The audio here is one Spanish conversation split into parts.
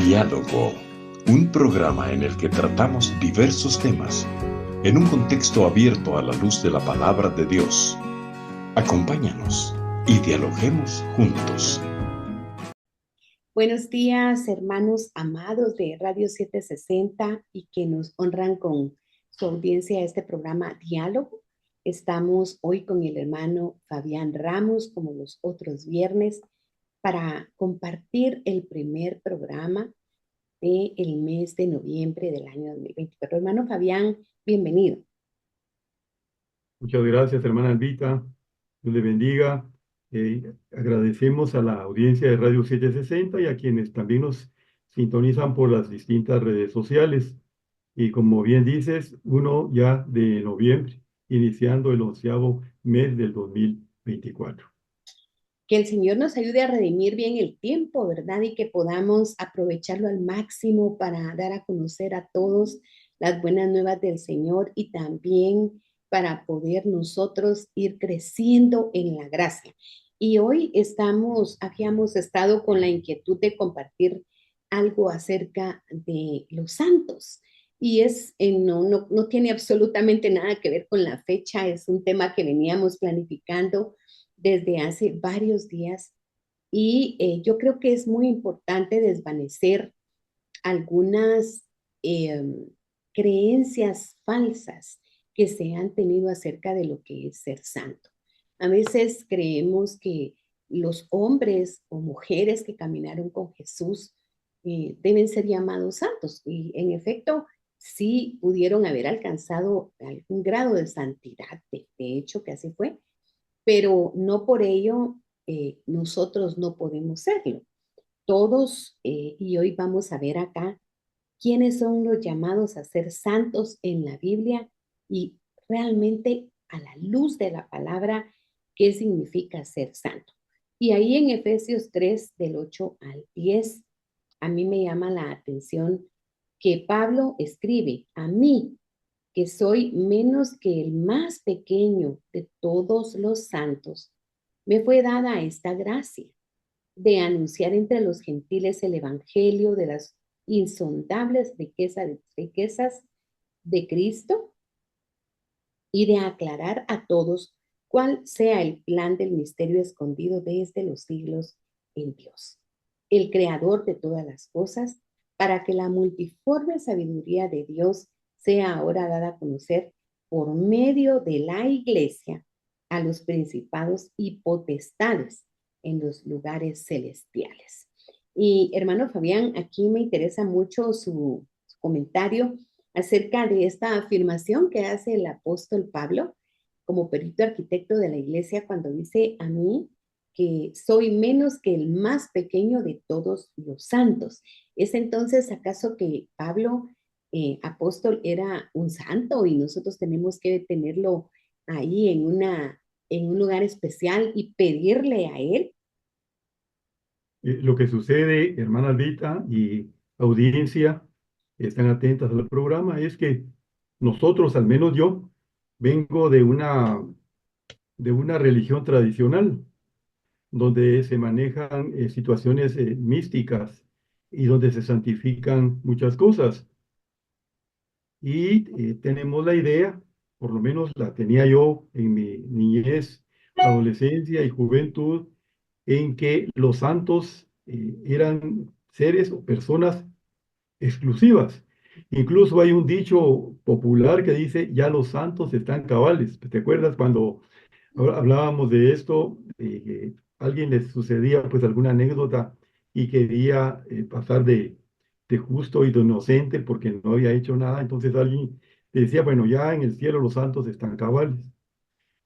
Diálogo, un programa en el que tratamos diversos temas en un contexto abierto a la luz de la palabra de Dios. Acompáñanos y dialoguemos juntos. Buenos días, hermanos amados de Radio 760 y que nos honran con su audiencia a este programa Diálogo. Estamos hoy con el hermano Fabián Ramos, como los otros viernes, para compartir el primer programa del mes de noviembre del año 2024. Hermano Fabián, bienvenido. Muchas gracias, hermana Albita. Dios le bendiga. Agradecemos a la audiencia de Radio 760 y a quienes también nos sintonizan por las distintas redes sociales. Y como bien dices, 1 ya de noviembre, iniciando el 11º mes del 2024. Que el Señor nos ayude a redimir bien el tiempo, ¿verdad? Y que podamos aprovecharlo al máximo para dar a conocer a todos las buenas nuevas del Señor y también para poder nosotros ir creciendo en la gracia. Y hoy habíamos estado con la inquietud de compartir algo acerca de los santos. Y no tiene absolutamente nada que ver con la fecha, es un tema que veníamos planificando desde hace varios días y yo creo que es muy importante desvanecer algunas eh, creencias falsas que se han tenido acerca de lo que es ser santo. A veces creemos que los hombres o mujeres que caminaron con Jesús deben ser llamados santos y en efecto sí pudieron haber alcanzado algún grado de santidad, de hecho que así fue, pero no por ello nosotros no podemos serlo. Todos, y hoy vamos a ver acá quiénes son los llamados a ser santos en la Biblia y realmente a la luz de la palabra, qué significa ser santo. Y ahí en Efesios 3, del 8 al 10, a mí me llama la atención que Pablo escribe: a mí, que soy menos que el más pequeño de todos los santos, me fue dada esta gracia de anunciar entre los gentiles el evangelio de las insondables riquezas de Cristo y de aclarar a todos cuál sea el plan del misterio escondido desde los siglos en Dios, el creador de todas las cosas, para que la multiforme sabiduría de Dios sea ahora dada a conocer por medio de la iglesia a los principados y potestades en los lugares celestiales. Y hermano Fabián, aquí me interesa mucho su comentario acerca de esta afirmación que hace el apóstol Pablo como perito arquitecto de la iglesia cuando dice: a mí, que soy menos que el más pequeño de todos los santos. ¿Es entonces acaso que Pablo, apóstol, era un santo y nosotros tenemos que tenerlo ahí en un lugar especial y pedirle a él? Lo que sucede, hermana Albita y audiencia, que están atentas al programa, es que nosotros, al menos yo, vengo de una religión tradicional, donde se manejan situaciones místicas y donde se santifican muchas cosas. Y tenemos la idea, por lo menos la tenía yo en mi niñez, adolescencia y juventud, en que los santos eran seres o personas exclusivas. Incluso hay un dicho popular que dice: ya los santos están cabales. ¿Te acuerdas cuando hablábamos de esto? Alguien le sucedía pues alguna anécdota y quería pasar de justo y de inocente porque no había hecho nada. Entonces alguien le decía: bueno, ya en el cielo los santos están cabales.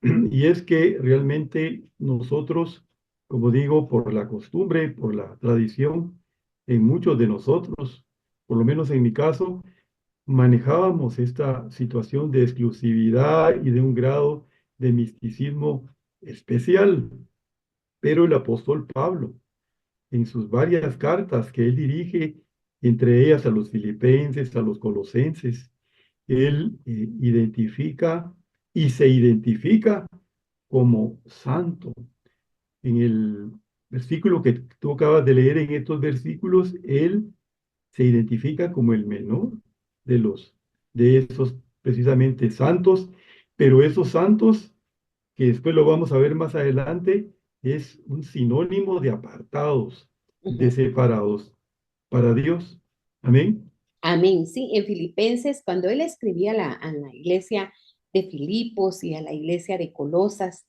Y es que realmente nosotros, como digo, por la costumbre, por la tradición, en muchos de nosotros, por lo menos en mi caso, manejábamos esta situación de exclusividad y de un grado de misticismo especial. Pero el apóstol Pablo, en sus varias cartas que él dirige, entre ellas a los filipenses, a los colosenses, él identifica y se identifica como santo. En el versículo que tú acabas de leer, en estos versículos, él se identifica como el menor de de esos precisamente santos, pero esos santos, que después lo vamos a ver más adelante, es un sinónimo de apartados, de Ujú. separados para Dios. Amén. Amén. Sí, en Filipenses, cuando él escribía a la iglesia de Filipos y a la iglesia de Colosas,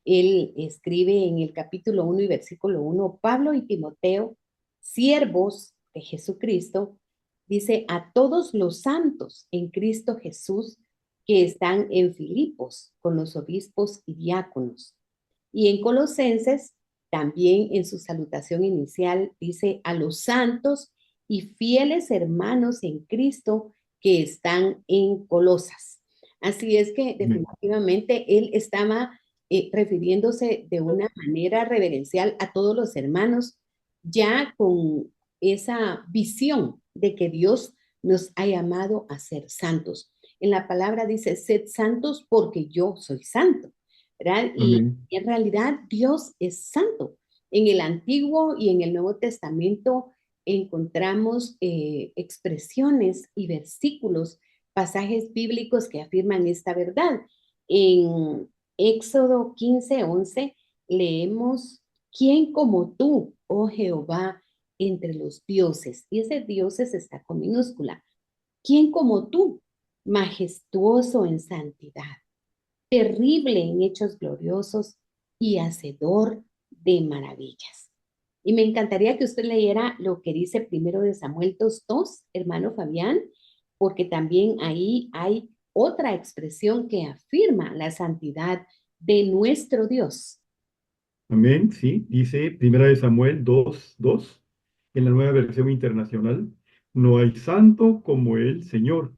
él escribe en el capítulo 1 y versículo 1, Pablo y Timoteo, siervos de Jesucristo, dice a todos los santos en Cristo Jesús que están en Filipos con los obispos y diáconos. Y en Colosenses, también en su salutación inicial, dice a los santos y fieles hermanos en Cristo que están en Colosas. Así es que Amén. definitivamente él estaba refiriéndose de una manera reverencial a todos los hermanos, ya con esa visión de que Dios nos ha llamado a ser santos. En la palabra dice, sed santos porque yo soy santo, ¿verdad? Y Amén. en realidad Dios es santo. En el Antiguo y en el Nuevo Testamento encontramos expresiones y versículos, pasajes bíblicos que afirman esta verdad. En Éxodo 15:11 leemos, ¿quién como tú, oh Jehová, entre los dioses? Y ese dioses está con minúscula. ¿Quién como tú, majestuoso en santidad, terrible en hechos gloriosos y hacedor de maravillas? Y me encantaría que usted leyera lo que dice primero de Samuel 2:2, hermano Fabián, porque también ahí hay otra expresión que afirma la santidad de nuestro Dios. Amén, sí, dice Primera de Samuel 2:2 en la Nueva Versión Internacional. No hay santo como el Señor,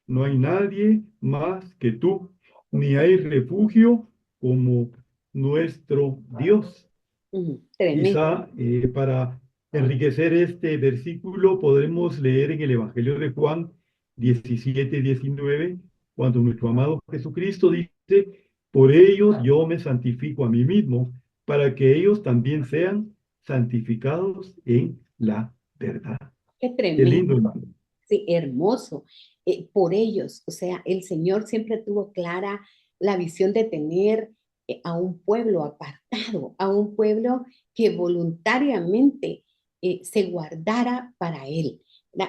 no hay nadie más que tú, ni hay refugio como nuestro Dios. Tremendo. Quizá para enriquecer este versículo podremos leer en el Evangelio de Juan 17:19, cuando nuestro amado Jesucristo dice, por ellos yo me santifico a mí mismo, para que ellos también sean santificados en la verdad. Qué Qué tremendo. lindo, hermano. Sí, hermoso. Por ellos, o sea, el Señor siempre tuvo clara la visión de tener a un pueblo apartado, a un pueblo que voluntariamente se guardara para Él.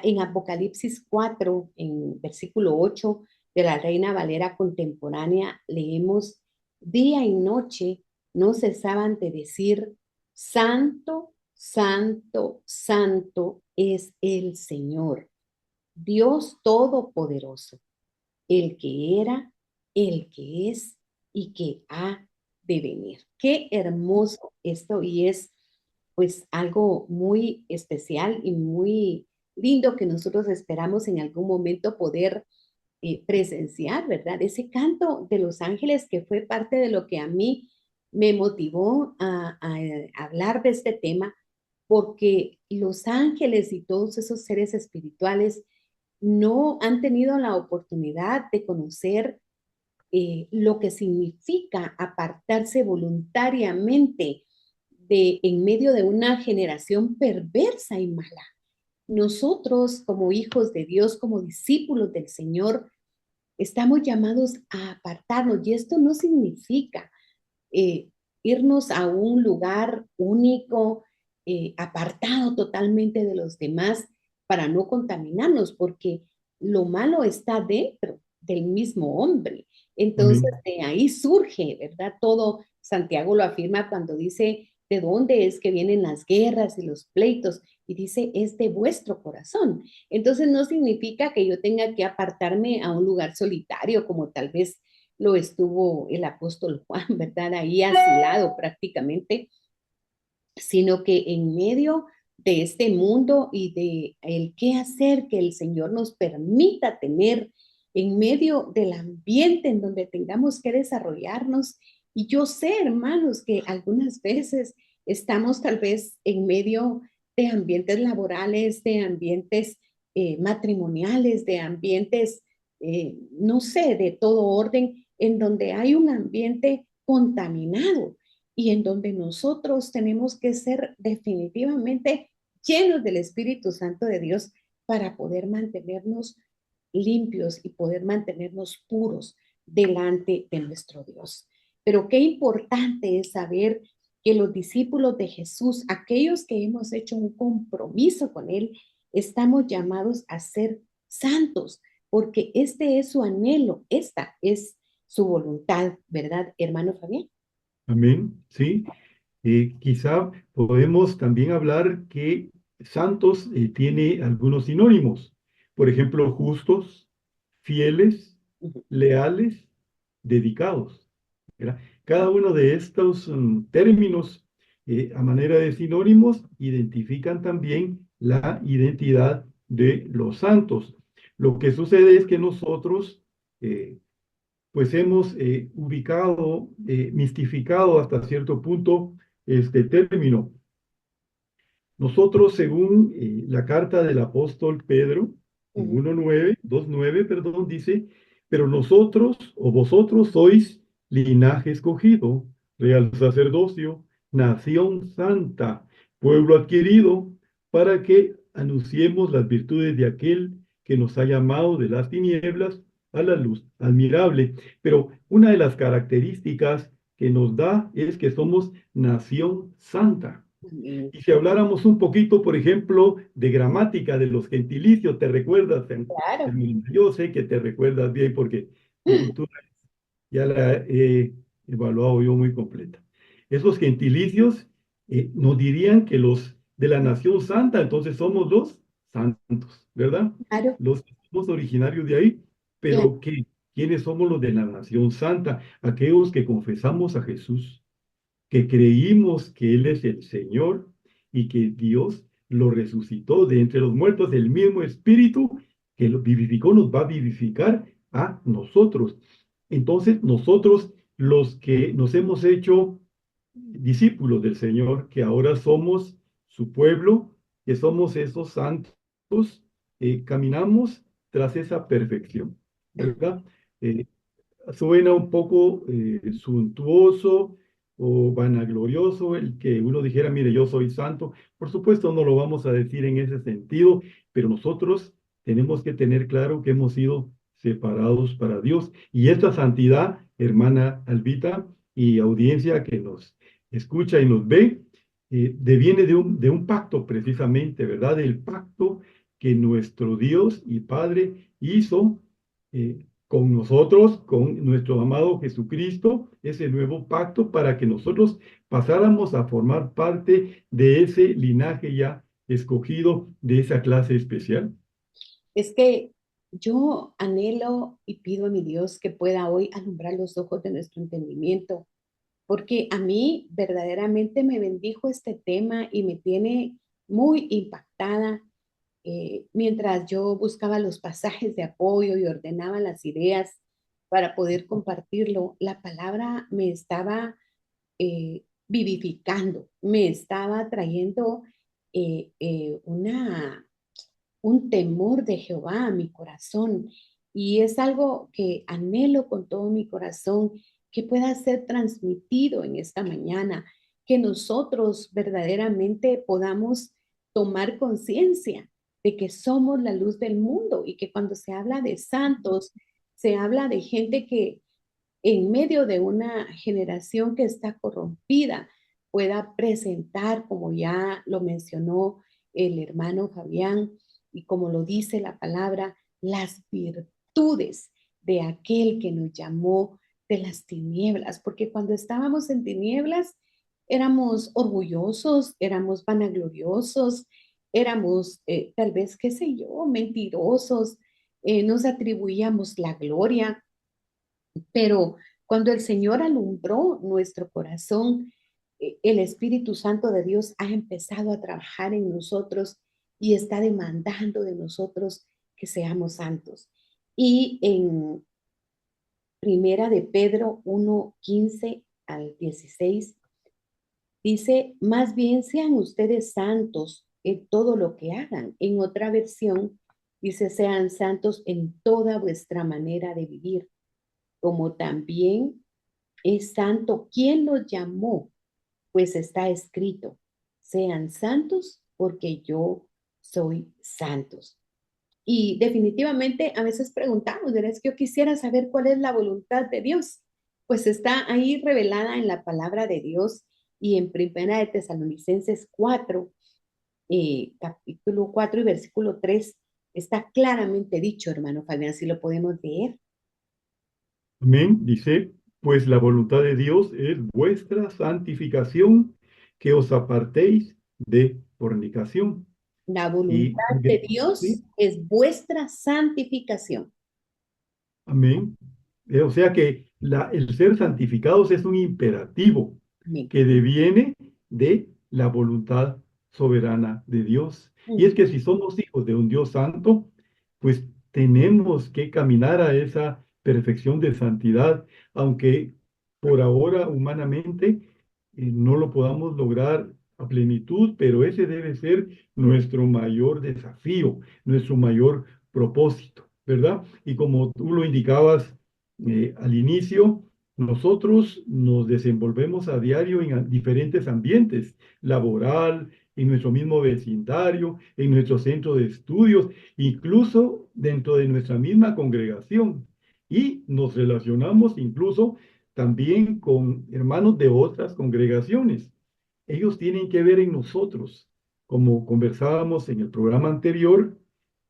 En Apocalipsis 4, en versículo 8 de la Reina Valera contemporánea, leemos, día y noche no cesaban de decir, Santo, Santo, Santo es el Señor, Dios Todopoderoso, el que era, el que es y que ha de venir. Qué hermoso esto, y es pues algo muy especial y muy lindo que nosotros esperamos en algún momento poder presenciar, ¿verdad? Ese canto de los ángeles que fue parte de lo que a mí me motivó a hablar de este tema, porque los ángeles y todos esos seres espirituales no han tenido la oportunidad de conocer lo que significa apartarse voluntariamente de en medio de una generación perversa y mala. Nosotros, como hijos de Dios, como discípulos del Señor, estamos llamados a apartarnos, y esto no significa eh, irnos a un lugar único, apartado totalmente de los demás para no contaminarnos, porque lo malo está dentro del mismo hombre. Entonces, Amén. de ahí surge, ¿verdad? Todo, Santiago lo afirma cuando dice, ¿de dónde es que vienen las guerras y los pleitos? Y dice, es de vuestro corazón. Entonces, no significa que yo tenga que apartarme a un lugar solitario, como tal vez lo estuvo el apóstol Juan, ¿verdad? Ahí asilado prácticamente, sino que en medio de este mundo y de el qué hacer que el Señor nos permita tener en medio del ambiente en donde tengamos que desarrollarnos. Y yo sé, hermanos, que algunas veces estamos tal vez en medio de ambientes laborales, de ambientes matrimoniales, de ambientes, no sé, de todo orden, en donde hay un ambiente contaminado y en donde nosotros tenemos que ser definitivamente llenos del Espíritu Santo de Dios para poder mantenernos limpios y poder mantenernos puros delante de nuestro Dios. Pero qué importante es saber que los discípulos de Jesús, aquellos que hemos hecho un compromiso con Él, estamos llamados a ser santos, porque este es su anhelo, esta es su voluntad, ¿verdad, hermano Fabián? Amén, sí. Quizá podemos también hablar que santos tiene algunos sinónimos. Por ejemplo, justos, fieles, Ujú. leales, dedicados. ¿Verdad? Cada uno de estos términos, a manera de sinónimos, identifican también la identidad de los santos. Lo que sucede es que nosotros, pues hemos ubicado, mistificado hasta cierto punto este término. Nosotros, según la carta del apóstol Pedro, en Ujú. 1:9, 2:9, perdón, dice, pero nosotros o vosotros sois linaje escogido, real sacerdocio, nación santa, pueblo adquirido, para que anunciemos las virtudes de aquel que nos ha llamado de las tinieblas a la luz admirable. Pero una de las características que nos da es que somos nación santa. Amén. Y si habláramos un poquito, por ejemplo, de gramática de los gentilicios, ¿te recuerdas? Claro. Yo sé que te recuerdas bien porque tu cultura ya la he evaluado yo muy completa. Esos gentilicios nos dirían que los de la nación santa, entonces somos los santos, ¿verdad? Claro, Los que somos originarios de ahí, claro. pero ¿qué? ¿Quiénes somos los de la nación santa? Aquellos que confesamos a Jesús, que creímos que Él es el Señor y que Dios lo resucitó de entre los muertos, el mismo Espíritu que lo vivificó nos va a vivificar a nosotros. Entonces, nosotros los que nos hemos hecho discípulos del Señor, que ahora somos su pueblo, que somos esos santos, caminamos tras esa perfección, ¿verdad? Eh, Suena un poco suntuoso o vanaglorioso el que uno dijera, mire, yo soy santo. Por supuesto, no lo vamos a decir en ese sentido, pero nosotros tenemos que tener claro que hemos sido separados para Dios. Y esta santidad, hermana Albita y audiencia que nos escucha y nos ve, deviene de un pacto precisamente, ¿verdad? El pacto que nuestro Dios y Padre hizo. Con nosotros, con nuestro amado Jesucristo, ese nuevo pacto para que nosotros pasáramos a formar parte de ese linaje ya escogido, de esa clase especial. Es que yo anhelo y pido a mi Dios que pueda hoy alumbrar los ojos de nuestro entendimiento, porque a mí verdaderamente me bendijo este tema y me tiene muy impactada mientras yo buscaba los pasajes de apoyo y ordenaba las ideas para poder compartirlo. La palabra me estaba vivificando, me estaba trayendo un temor de Jehová a mi corazón. Y es algo que anhelo con todo mi corazón que pueda ser transmitido en esta mañana, que nosotros verdaderamente podamos tomar conciencia de que somos la luz del mundo y que cuando se habla de santos, se habla de gente que en medio de una generación que está corrompida pueda presentar, como ya lo mencionó el hermano Fabián, y como lo dice la palabra, las virtudes de aquel que nos llamó de las tinieblas, porque cuando estábamos en tinieblas éramos orgullosos, éramos vanagloriosos, éramos tal vez, qué sé yo, mentirosos, nos atribuíamos la gloria, pero cuando el Señor alumbró nuestro corazón, el Espíritu Santo de Dios ha empezado a trabajar en nosotros y está demandando de nosotros que seamos santos. Y en Primera de Pedro 1:15 al 16 dice, más bien sean ustedes santos en todo lo que hagan. En otra versión dice, sean santos en toda vuestra manera de vivir, como también es santo quien los llamó, pues está escrito, sean santos porque yo soy santos. Y definitivamente a veces preguntamos, ¿verdad? Es que yo quisiera saber cuál es la voluntad de Dios. Pues está ahí revelada en la palabra de Dios y en Primera de Tesalonicenses 4, capítulo 4 y versículo 3, está claramente dicho, hermano Fabián, si lo podemos leer. Amén. Dice, pues la voluntad de Dios es vuestra santificación, que os apartéis de fornicación. La Y, voluntad de Dios sí, es vuestra santificación. amén. O sea que el ser santificados es un imperativo Amén. que deviene de la voluntad soberana de Dios. Y es que si somos hijos de un Dios santo, pues tenemos que caminar a esa perfección de santidad, aunque por ahora humanamente no lo podamos lograr a plenitud, pero ese debe ser nuestro mayor desafío, nuestro mayor propósito, ¿verdad? Y como tú lo indicabas al inicio, nosotros nos desenvolvemos a diario en diferentes ambientes, laboral, en nuestro mismo vecindario, en nuestro centro de estudios, incluso dentro de nuestra misma congregación. Y nos relacionamos incluso también con hermanos de otras congregaciones. Ellos tienen que ver en nosotros, como conversábamos en el programa anterior,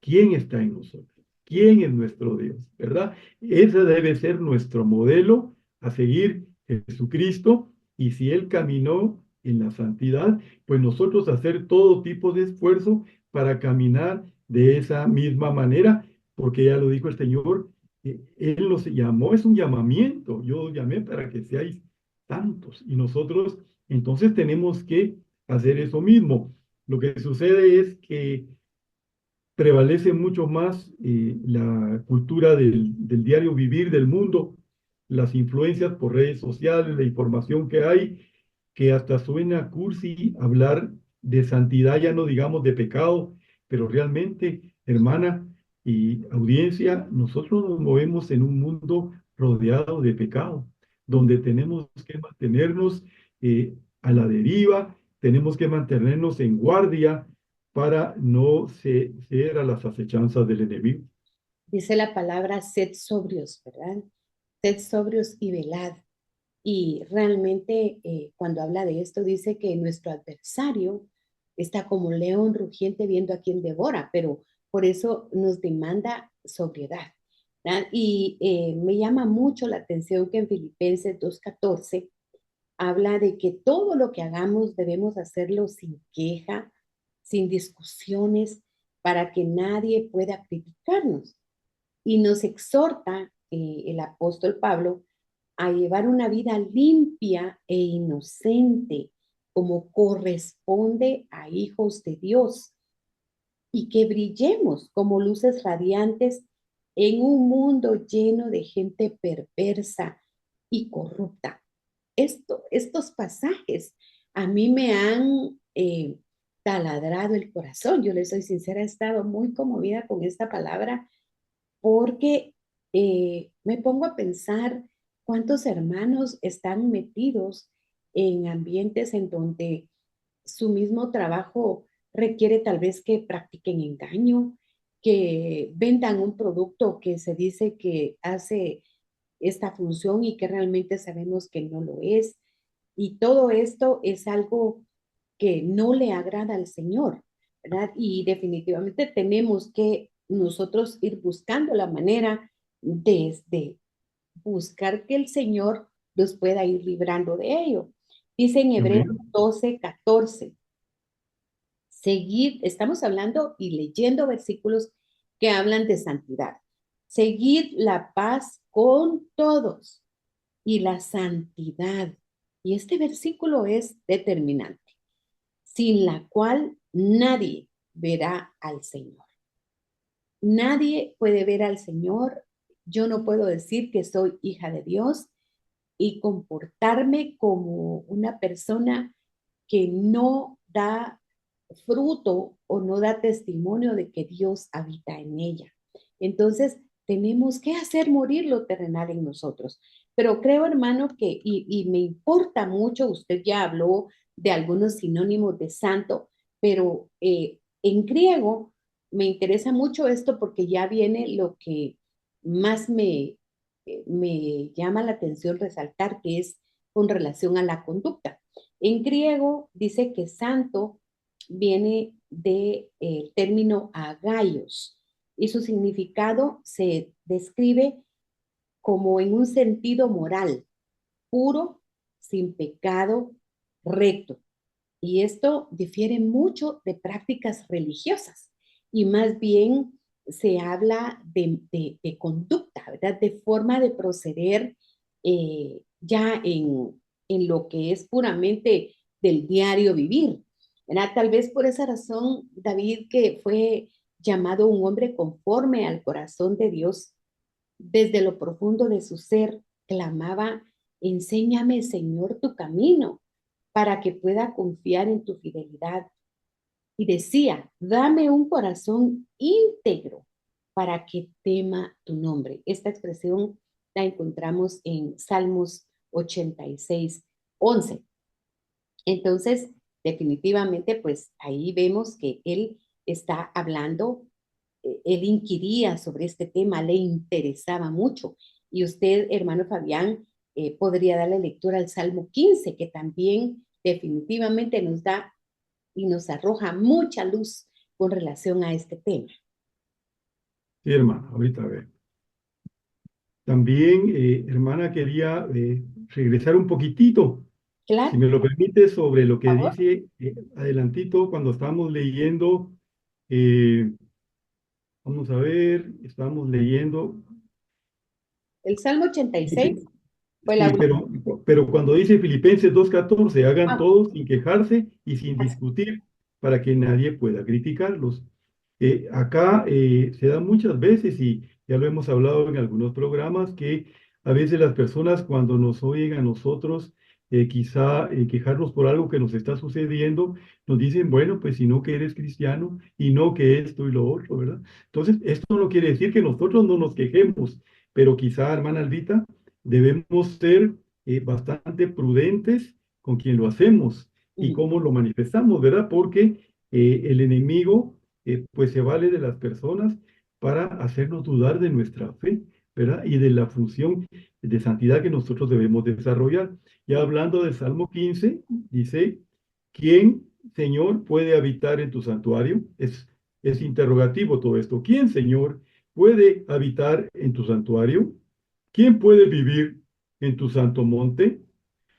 quién está en nosotros, quién es nuestro Dios, ¿verdad? Ese debe ser nuestro modelo a seguir, Jesucristo, y si Él caminó en la santidad, pues nosotros hacer todo tipo de esfuerzo para caminar de esa misma manera, porque ya lo dijo el Señor, Él nos llamó, es un llamamiento, yo os llamé para que seáis santos, y nosotros entonces tenemos que hacer eso mismo. Lo que sucede es que prevalece mucho más la cultura del diario vivir del mundo, las influencias por redes sociales, la información que hay, que hasta suena cursi hablar de santidad, ya no digamos de pecado, pero realmente, hermana y audiencia, nosotros nos movemos en un mundo rodeado de pecado, donde tenemos que mantenernos a la deriva, tenemos que mantenernos en guardia para no ceder a las acechanzas del enemigo. Dice la palabra sed sobrios, ¿verdad? Sed sobrios y velad. Y realmente cuando habla de esto dice que nuestro adversario está como león rugiente viendo a quien devora, pero por eso nos demanda sobriedad, ¿verdad? Y me llama mucho la atención que en Filipenses 2:14 habla de que todo lo que hagamos debemos hacerlo sin queja, sin discusiones, para que nadie pueda criticarnos. Y nos exhorta el apóstol Pablo a llevar una vida limpia e inocente, como corresponde a hijos de Dios, y que brillemos como luces radiantes en un mundo lleno de gente perversa y corrupta. Estos pasajes a mí me han taladrado el corazón. Yo les soy sincera, he estado muy conmovida con esta palabra porque me pongo a pensar cuántos hermanos están metidos en ambientes en donde su mismo trabajo requiere tal vez que practiquen engaño, que vendan un producto que se dice que hace esta función y que realmente sabemos que no lo es. Y todo esto es algo que no le agrada al Señor, ¿verdad? Y definitivamente tenemos que nosotros ir buscando la manera de buscar que el Señor los pueda ir librando de ello. Dice en Hebreos Amén. 12:14, seguid, estamos hablando y leyendo versículos que hablan de santidad. Seguid la paz con todos y la santidad. Y este versículo es determinante, sin la cual nadie verá al Señor. Nadie puede ver al Señor. Yo no puedo decir que soy hija de Dios y comportarme como una persona que no da fruto o no da testimonio de que Dios habita en ella. Entonces, tenemos que hacer morir lo terrenal en nosotros. Pero creo, hermano, que, y me importa mucho, usted ya habló de algunos sinónimos de santo, pero en griego me interesa mucho esto porque ya viene lo que más me llama la atención resaltar, que es con relación a la conducta. En griego dice que santo viene del término agaios y su significado se describe como en un sentido moral, puro, sin pecado, recto. Y esto difiere mucho de prácticas religiosas y más bien se habla de conducta, ¿verdad? De forma de proceder ya en lo que es puramente del diario vivir, ¿verdad? Tal vez por esa razón David, que fue llamado un hombre conforme al corazón de Dios, desde lo profundo de su ser, clamaba, enséñame, Señor, tu camino para que pueda confiar en tu fidelidad. Y decía, dame un corazón íntegro para que tema tu nombre. Esta expresión la encontramos en Salmos 86:11. Entonces, definitivamente, pues ahí vemos que él está hablando, él inquiría sobre este tema, le interesaba mucho. Y usted, hermano Fabián, podría darle lectura al Salmo 15, que también definitivamente nos da y nos arroja mucha luz con relación a este tema. Sí, hermana, ahorita a ver. También, hermana, quería regresar un poquitito, si Claro, me lo permite, sobre lo por que favor. dice adelantito cuando estábamos leyendo, eh, vamos a ver, estábamos leyendo, El Salmo 86 dice, fue la sí, última. pero cuando dice Filipenses 2:14, hagan Ah, todos sin quejarse y sin discutir, para que nadie pueda criticarlos. Acá se da muchas veces, y ya lo hemos hablado en algunos programas, que a veces las personas cuando nos oyen a nosotros, quizá quejarnos por algo que nos está sucediendo, nos dicen, bueno, pues si no que eres cristiano y no que esto y lo otro, ¿verdad? Entonces, esto no quiere decir que nosotros no nos quejemos, pero quizá, hermana Albita, debemos ser bastante prudentes con quien lo hacemos y ujú, cómo lo manifestamos, ¿verdad? Porque el enemigo pues se vale de las personas para hacernos dudar de nuestra fe, ¿verdad? Y de la función de santidad que nosotros debemos desarrollar. Ya hablando del Salmo 15, dice, ¿quién, Señor, puede habitar en tu santuario? Es interrogativo todo esto. ¿Quién, Señor, puede habitar en tu santuario? ¿Quién puede vivir en tu santo monte?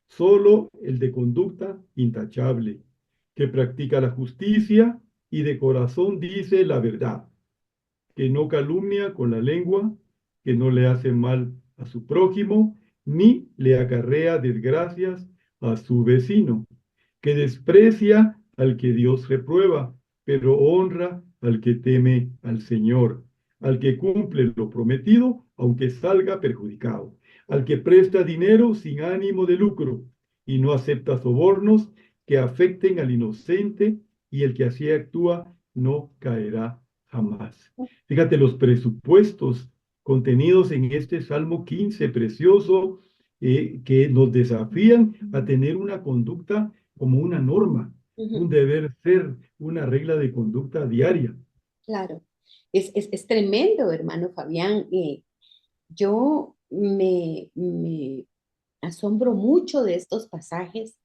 Solo el de conducta intachable, que practica la justicia y de corazón dice la verdad, que no calumnia con la lengua, que no le hace mal a su prójimo, ni le acarrea desgracias a su vecino, que desprecia al que Dios reprueba, pero honra al que teme al Señor, al que cumple lo prometido, aunque salga perjudicado, al que presta dinero sin ánimo de lucro y no acepta sobornos que afecten al inocente, y el que así actúa no caerá jamás. Fíjate los presupuestos contenidos en este Salmo 15 precioso, que nos desafían a tener una conducta como una norma, un ujú, deber ser, una regla de conducta diaria. claro. Es tremendo, hermano Fabián. Yo me asombro mucho de estos pasajes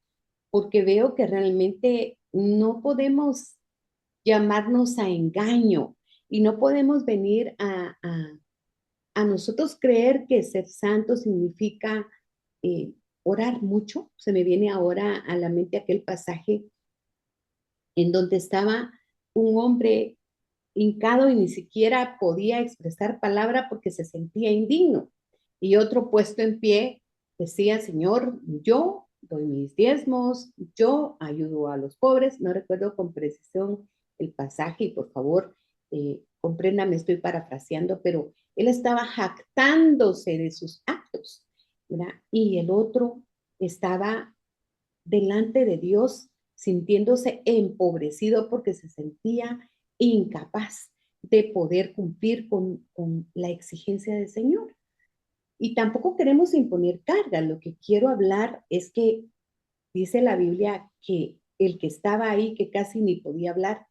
porque veo que realmente no podemos llamarnos a engaño y no podemos venir a nosotros creer que ser santo significa orar mucho. Se me viene ahora a la mente aquel pasaje en donde estaba un hombre hincado y ni siquiera podía expresar palabra porque se sentía indigno. Y otro puesto en pie decía, Señor, yo doy mis diezmos, yo ayudo a los pobres. No recuerdo con precisión el pasaje y por favor, compréndame, estoy parafraseando, pero él estaba jactándose de sus actos, ¿verdad? Y el otro estaba delante de Dios sintiéndose empobrecido porque se sentía incapaz de poder cumplir con la exigencia del Señor. Y tampoco queremos imponer carga. Lo que quiero hablar es que dice la Biblia que el que estaba ahí, que casi ni podía hablar,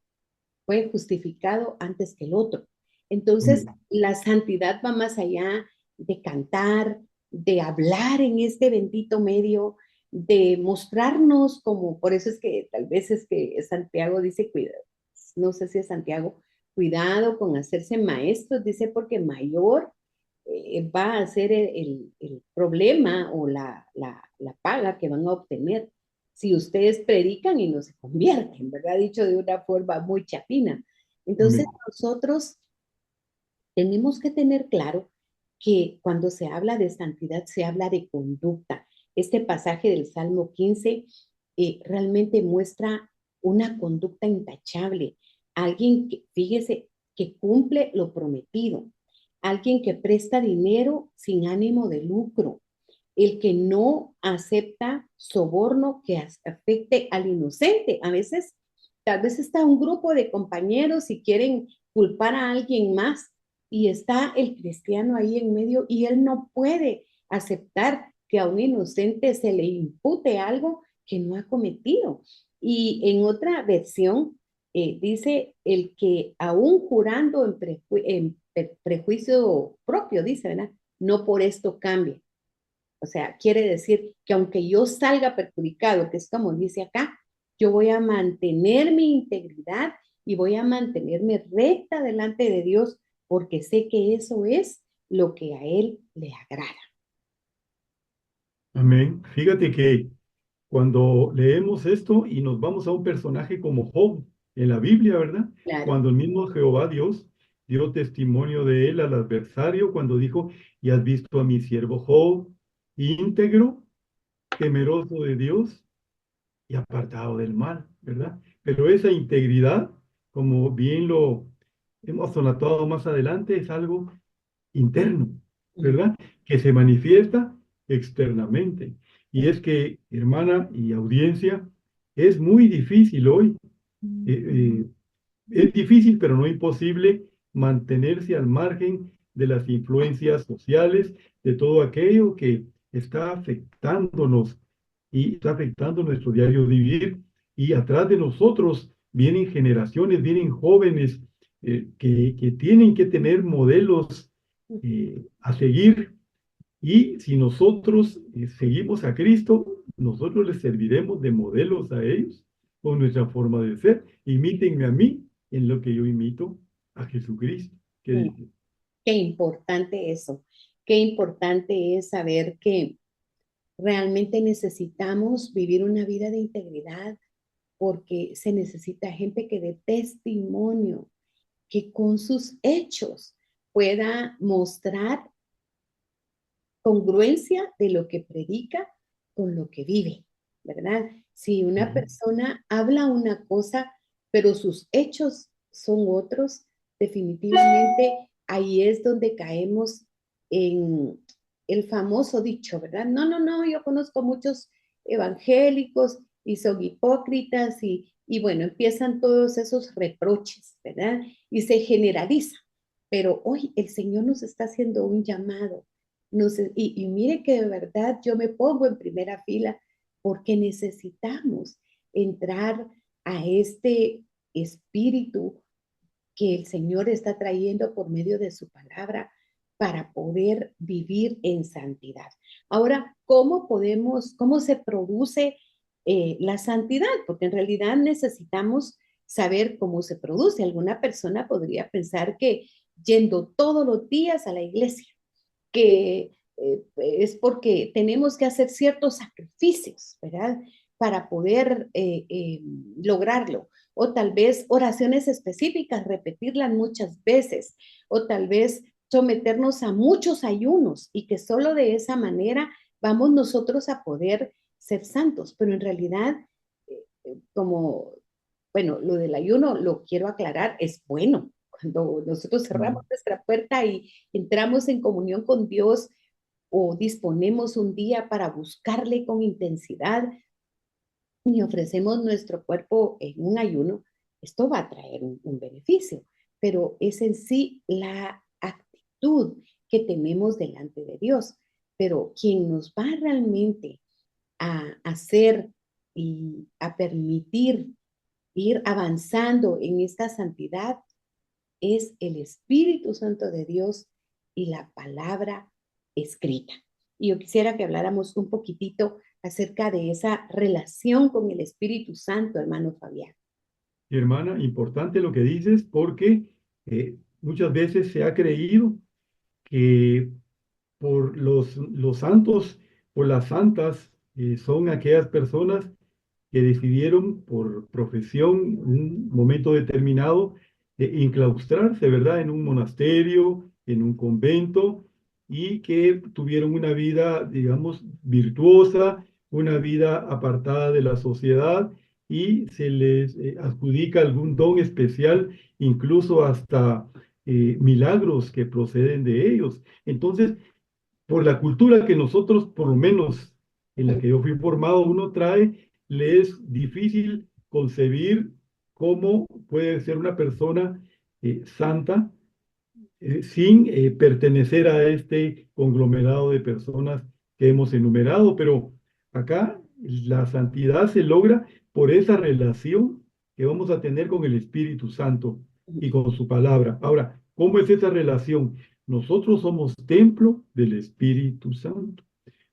fue justificado antes que el otro. Entonces, Amén. la santidad va más allá de cantar, de hablar en este bendito medio, de mostrarnos como, por eso es que tal vez es que Santiago dice, cuidado, no sé si es Santiago, cuidado con hacerse maestros, dice, porque mayor va a ser el problema o la paga que van a obtener si ustedes predican y no se convierten, ¿verdad? Dicho de una forma muy chapina. Entonces, Amén. nosotros tenemos que tener claro que cuando se habla de santidad, se habla de conducta. Este pasaje del Salmo 15 realmente muestra una conducta intachable. Alguien que, fíjese, que cumple lo prometido. Alguien que presta dinero sin ánimo de lucro. El que no acepta soborno que afecte al inocente. A veces, tal vez está un grupo de compañeros y quieren culpar a alguien más y está el cristiano ahí en medio y él no puede aceptar que a un inocente se le impute algo que no ha cometido. Y en otra versión dice el que aún jurando en prejuicio propio, dice, ¿verdad? No por esto cambia. O sea, quiere decir que aunque yo salga perjudicado, que es como dice acá, yo voy a mantener mi integridad y voy a mantenerme recta delante de Dios porque sé que eso es lo que a Él le agrada. Amén. Fíjate que cuando leemos esto y nos vamos a un personaje como Job en la Biblia, ¿verdad? Claro. Cuando el mismo Jehová Dios dio testimonio de él al adversario, cuando dijo, y has visto a mi siervo Job, íntegro, temeroso de Dios y apartado del mal, ¿verdad? Pero esa integridad, como bien lo hemos sonatado más adelante, es algo interno, ¿verdad? Que se manifiesta externamente. Y es que, hermana y audiencia, es muy difícil hoy, eh, es difícil, pero no imposible, mantenerse al margen de las influencias sociales, de todo aquello que está afectándonos y está afectando nuestro diario vivir. Y atrás de nosotros vienen generaciones, vienen jóvenes que tienen que tener modelos a seguir. Y si nosotros seguimos a Cristo, nosotros les serviremos de modelos a ellos con nuestra forma de ser. Imítenme a mí en lo que yo imito a Jesucristo. ¿Qué dice? Qué importante eso. Qué importante es saber que realmente necesitamos vivir una vida de integridad porque se necesita gente que dé testimonio, que con sus hechos pueda mostrar congruencia de lo que predica con lo que vive, ¿verdad? Si una Ujú. persona habla una cosa, pero sus hechos son otros, definitivamente ahí es donde caemos en el famoso dicho, ¿verdad? No, no, no, yo conozco muchos evangélicos y son hipócritas y bueno, empiezan todos esos reproches, ¿verdad? Y se generaliza. Pero hoy el Señor nos está haciendo un llamado y mire que de verdad yo me pongo en primera fila porque necesitamos entrar a este espíritu que el Señor está trayendo por medio de su palabra para poder vivir en santidad. Ahora, cómo se produce la santidad? Porque en realidad necesitamos saber cómo se produce. Alguna persona podría pensar que yendo todos los días a la iglesia, que es porque tenemos que hacer ciertos sacrificios, ¿verdad? Para poder lograrlo. O tal vez oraciones específicas, repetirlas muchas veces. O tal vez someternos a muchos ayunos y que solo de esa manera vamos nosotros a poder ser santos. Pero en realidad, como, bueno, lo del ayuno lo quiero aclarar, es bueno. Cuando nosotros cerramos Mm. nuestra puerta y entramos en comunión con Dios o disponemos un día para buscarle con intensidad y ofrecemos nuestro cuerpo en un ayuno, esto va a traer un beneficio, pero es en sí la actitud que tenemos delante de Dios. Pero quien nos va realmente a hacer y a permitir ir avanzando en esta santidad es el Espíritu Santo de Dios y la palabra escrita. Y yo quisiera que habláramos un poquitito acerca de esa relación con el Espíritu Santo, hermano Fabián. Hermana, importante lo que dices porque muchas veces se ha creído que por los santos, por las santas, son aquellas personas que decidieron por profesión, un momento determinado, enclaustrarse, ¿verdad? En un monasterio, en un convento, y que tuvieron una vida, digamos, virtuosa, una vida apartada de la sociedad, y se les adjudica algún don especial, incluso hasta milagros que proceden de ellos. Entonces, por la cultura que nosotros, por lo menos en la que yo fui formado, uno trae, le es difícil concebir cómo puede ser una persona santa sin pertenecer a este conglomerado de personas que hemos enumerado. Pero acá la santidad se logra por esa relación que vamos a tener con el Espíritu Santo y con su palabra. Ahora, ¿cómo es esa relación? Nosotros somos templo del Espíritu Santo.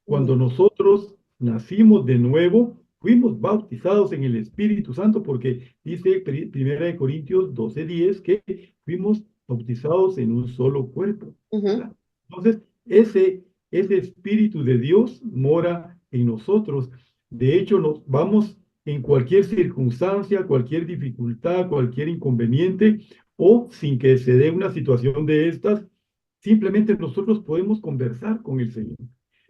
Cuando nosotros nacimos de nuevo, fuimos bautizados en el Espíritu Santo, porque dice 1 Corintios 12:10 que fuimos bautizados en un solo cuerpo, ¿verdad? Entonces, ese Espíritu de Dios mora en nosotros. De hecho, nos vamos en cualquier circunstancia, cualquier dificultad, cualquier inconveniente, o sin que se dé una situación de estas, simplemente nosotros podemos conversar con el Señor.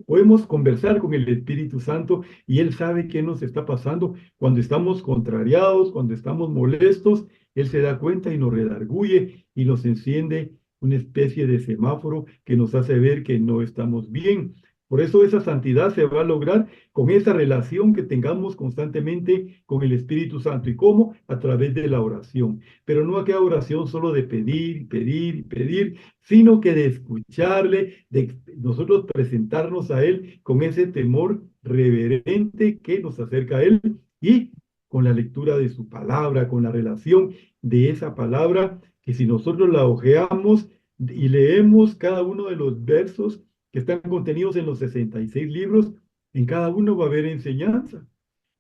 Podemos conversar con el Espíritu Santo y Él sabe qué nos está pasando. Cuando estamos contrariados, cuando estamos molestos, Él se da cuenta y nos redarguye y nos enciende una especie de semáforo que nos hace ver que no estamos bien. Por eso esa santidad se va a lograr con esa relación que tengamos constantemente con el Espíritu Santo. ¿Y cómo? A través de la oración. Pero no aquella oración solo de pedir, pedir, pedir, sino que de escucharle, de nosotros presentarnos a Él con ese temor reverente que nos acerca a Él y con la lectura de su palabra, con la relación de esa palabra, que si nosotros la hojeamos y leemos cada uno de los versos que están contenidos en los 66 libros, en cada uno va a haber enseñanza.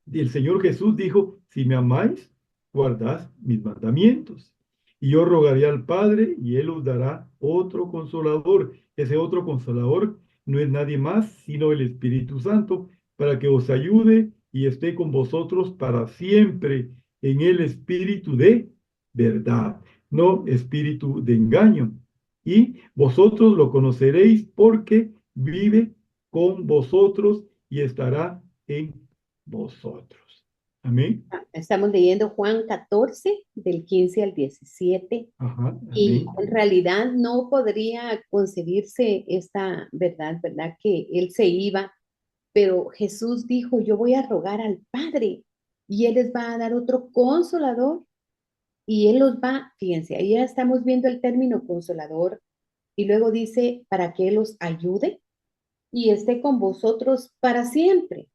Y el Señor Jesús dijo, si me amáis, guardad mis mandamientos. Y yo rogaré al Padre y Él os dará otro consolador. Ese otro consolador no es nadie más sino el Espíritu Santo, para que os ayude y esté con vosotros para siempre en el espíritu de verdad, no espíritu de engaño. Y vosotros lo conoceréis porque vive con vosotros y estará en vosotros. Amén. Estamos leyendo Juan 14, del 15 al 17. Ajá, Y amén. en realidad no podría concebirse esta verdad, ¿verdad? Que Él se iba, pero Jesús dijo, yo voy a rogar al Padre y Él les va a dar otro consolador y Él los va, fíjense, ahí ya estamos viendo el término consolador y luego dice, para que Él los ayude y esté con vosotros para siempre.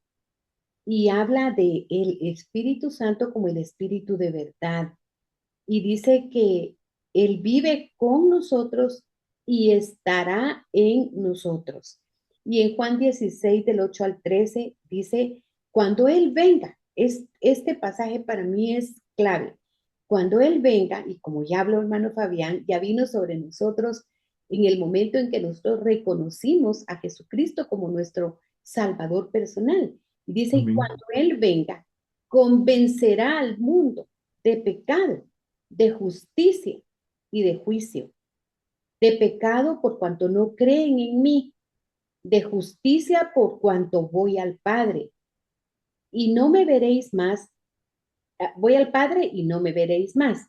Y habla de el Espíritu Santo como el Espíritu de verdad. Y dice que Él vive con nosotros y estará en nosotros. Y en Juan 16, del 8 al 13, dice, cuando Él venga, este pasaje para mí es clave. Cuando Él venga, y como ya habló hermano Fabián, ya vino sobre nosotros en el momento en que nosotros reconocimos a Jesucristo como nuestro Salvador personal. Y dice, y Amén. cuando Él venga, convencerá al mundo de pecado, de justicia y de juicio. De pecado por cuanto no creen en mí, de justicia por cuanto voy al Padre. Y no me veréis más, voy al Padre y no me veréis más.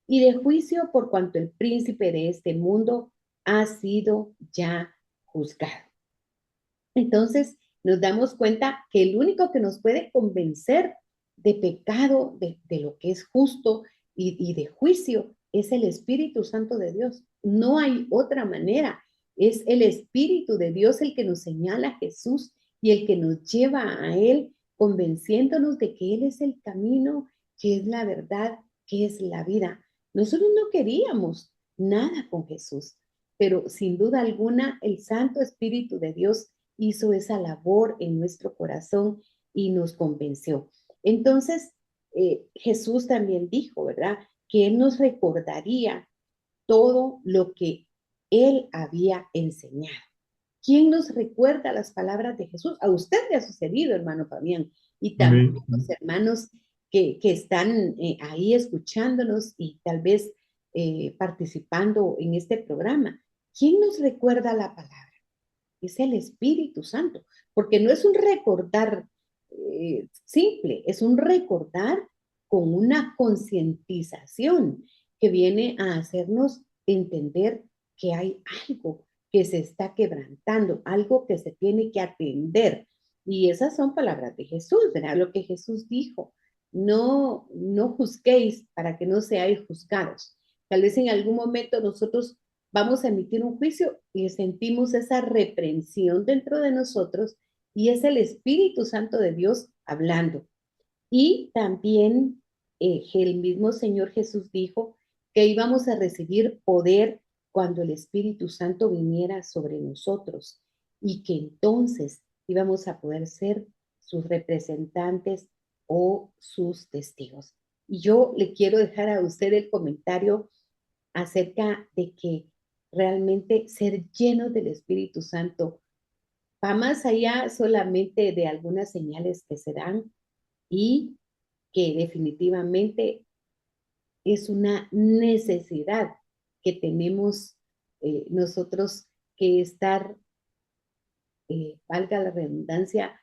Y de juicio por cuanto el príncipe de este mundo ha sido ya juzgado. Entonces nos damos cuenta que el único que nos puede convencer de pecado, de lo que es justo y de juicio, es el Espíritu Santo de Dios. No hay otra manera. Es el Espíritu de Dios el que nos señala a Jesús y el que nos lleva a Él, convenciéndonos de que Él es el camino que es la verdad, que es la vida. Nosotros no queríamos nada con Jesús, pero sin duda alguna el Santo Espíritu de Dios hizo esa labor en nuestro corazón y nos convenció. Entonces, Jesús también dijo, ¿verdad? Que Él nos recordaría todo lo que Él había enseñado. ¿Quién nos recuerda las palabras de Jesús? A usted le ha sucedido, hermano Fabián, y también Amén. a los hermanos que están ahí escuchándonos y tal vez participando en este programa. ¿Quién nos recuerda la palabra? Es el Espíritu Santo, porque no es un recordar simple, es un recordar con una concientización que viene a hacernos entender que hay algo que se está quebrantando, algo que se tiene que atender. Y esas son palabras de Jesús, ¿verdad? Lo que Jesús dijo, no juzguéis para que no seáis juzgados. Tal vez en algún momento nosotros vamos a emitir un juicio y sentimos esa reprensión dentro de nosotros y es el Espíritu Santo de Dios hablando. Y también el mismo Señor Jesús dijo que íbamos a recibir poder cuando el Espíritu Santo viniera sobre nosotros y que entonces íbamos a poder ser sus representantes o sus testigos. Y yo le quiero dejar a usted el comentario acerca de que realmente ser llenos del Espíritu Santo va más allá solamente de algunas señales que se dan y que definitivamente es una necesidad que tenemos nosotros que estar, valga la redundancia,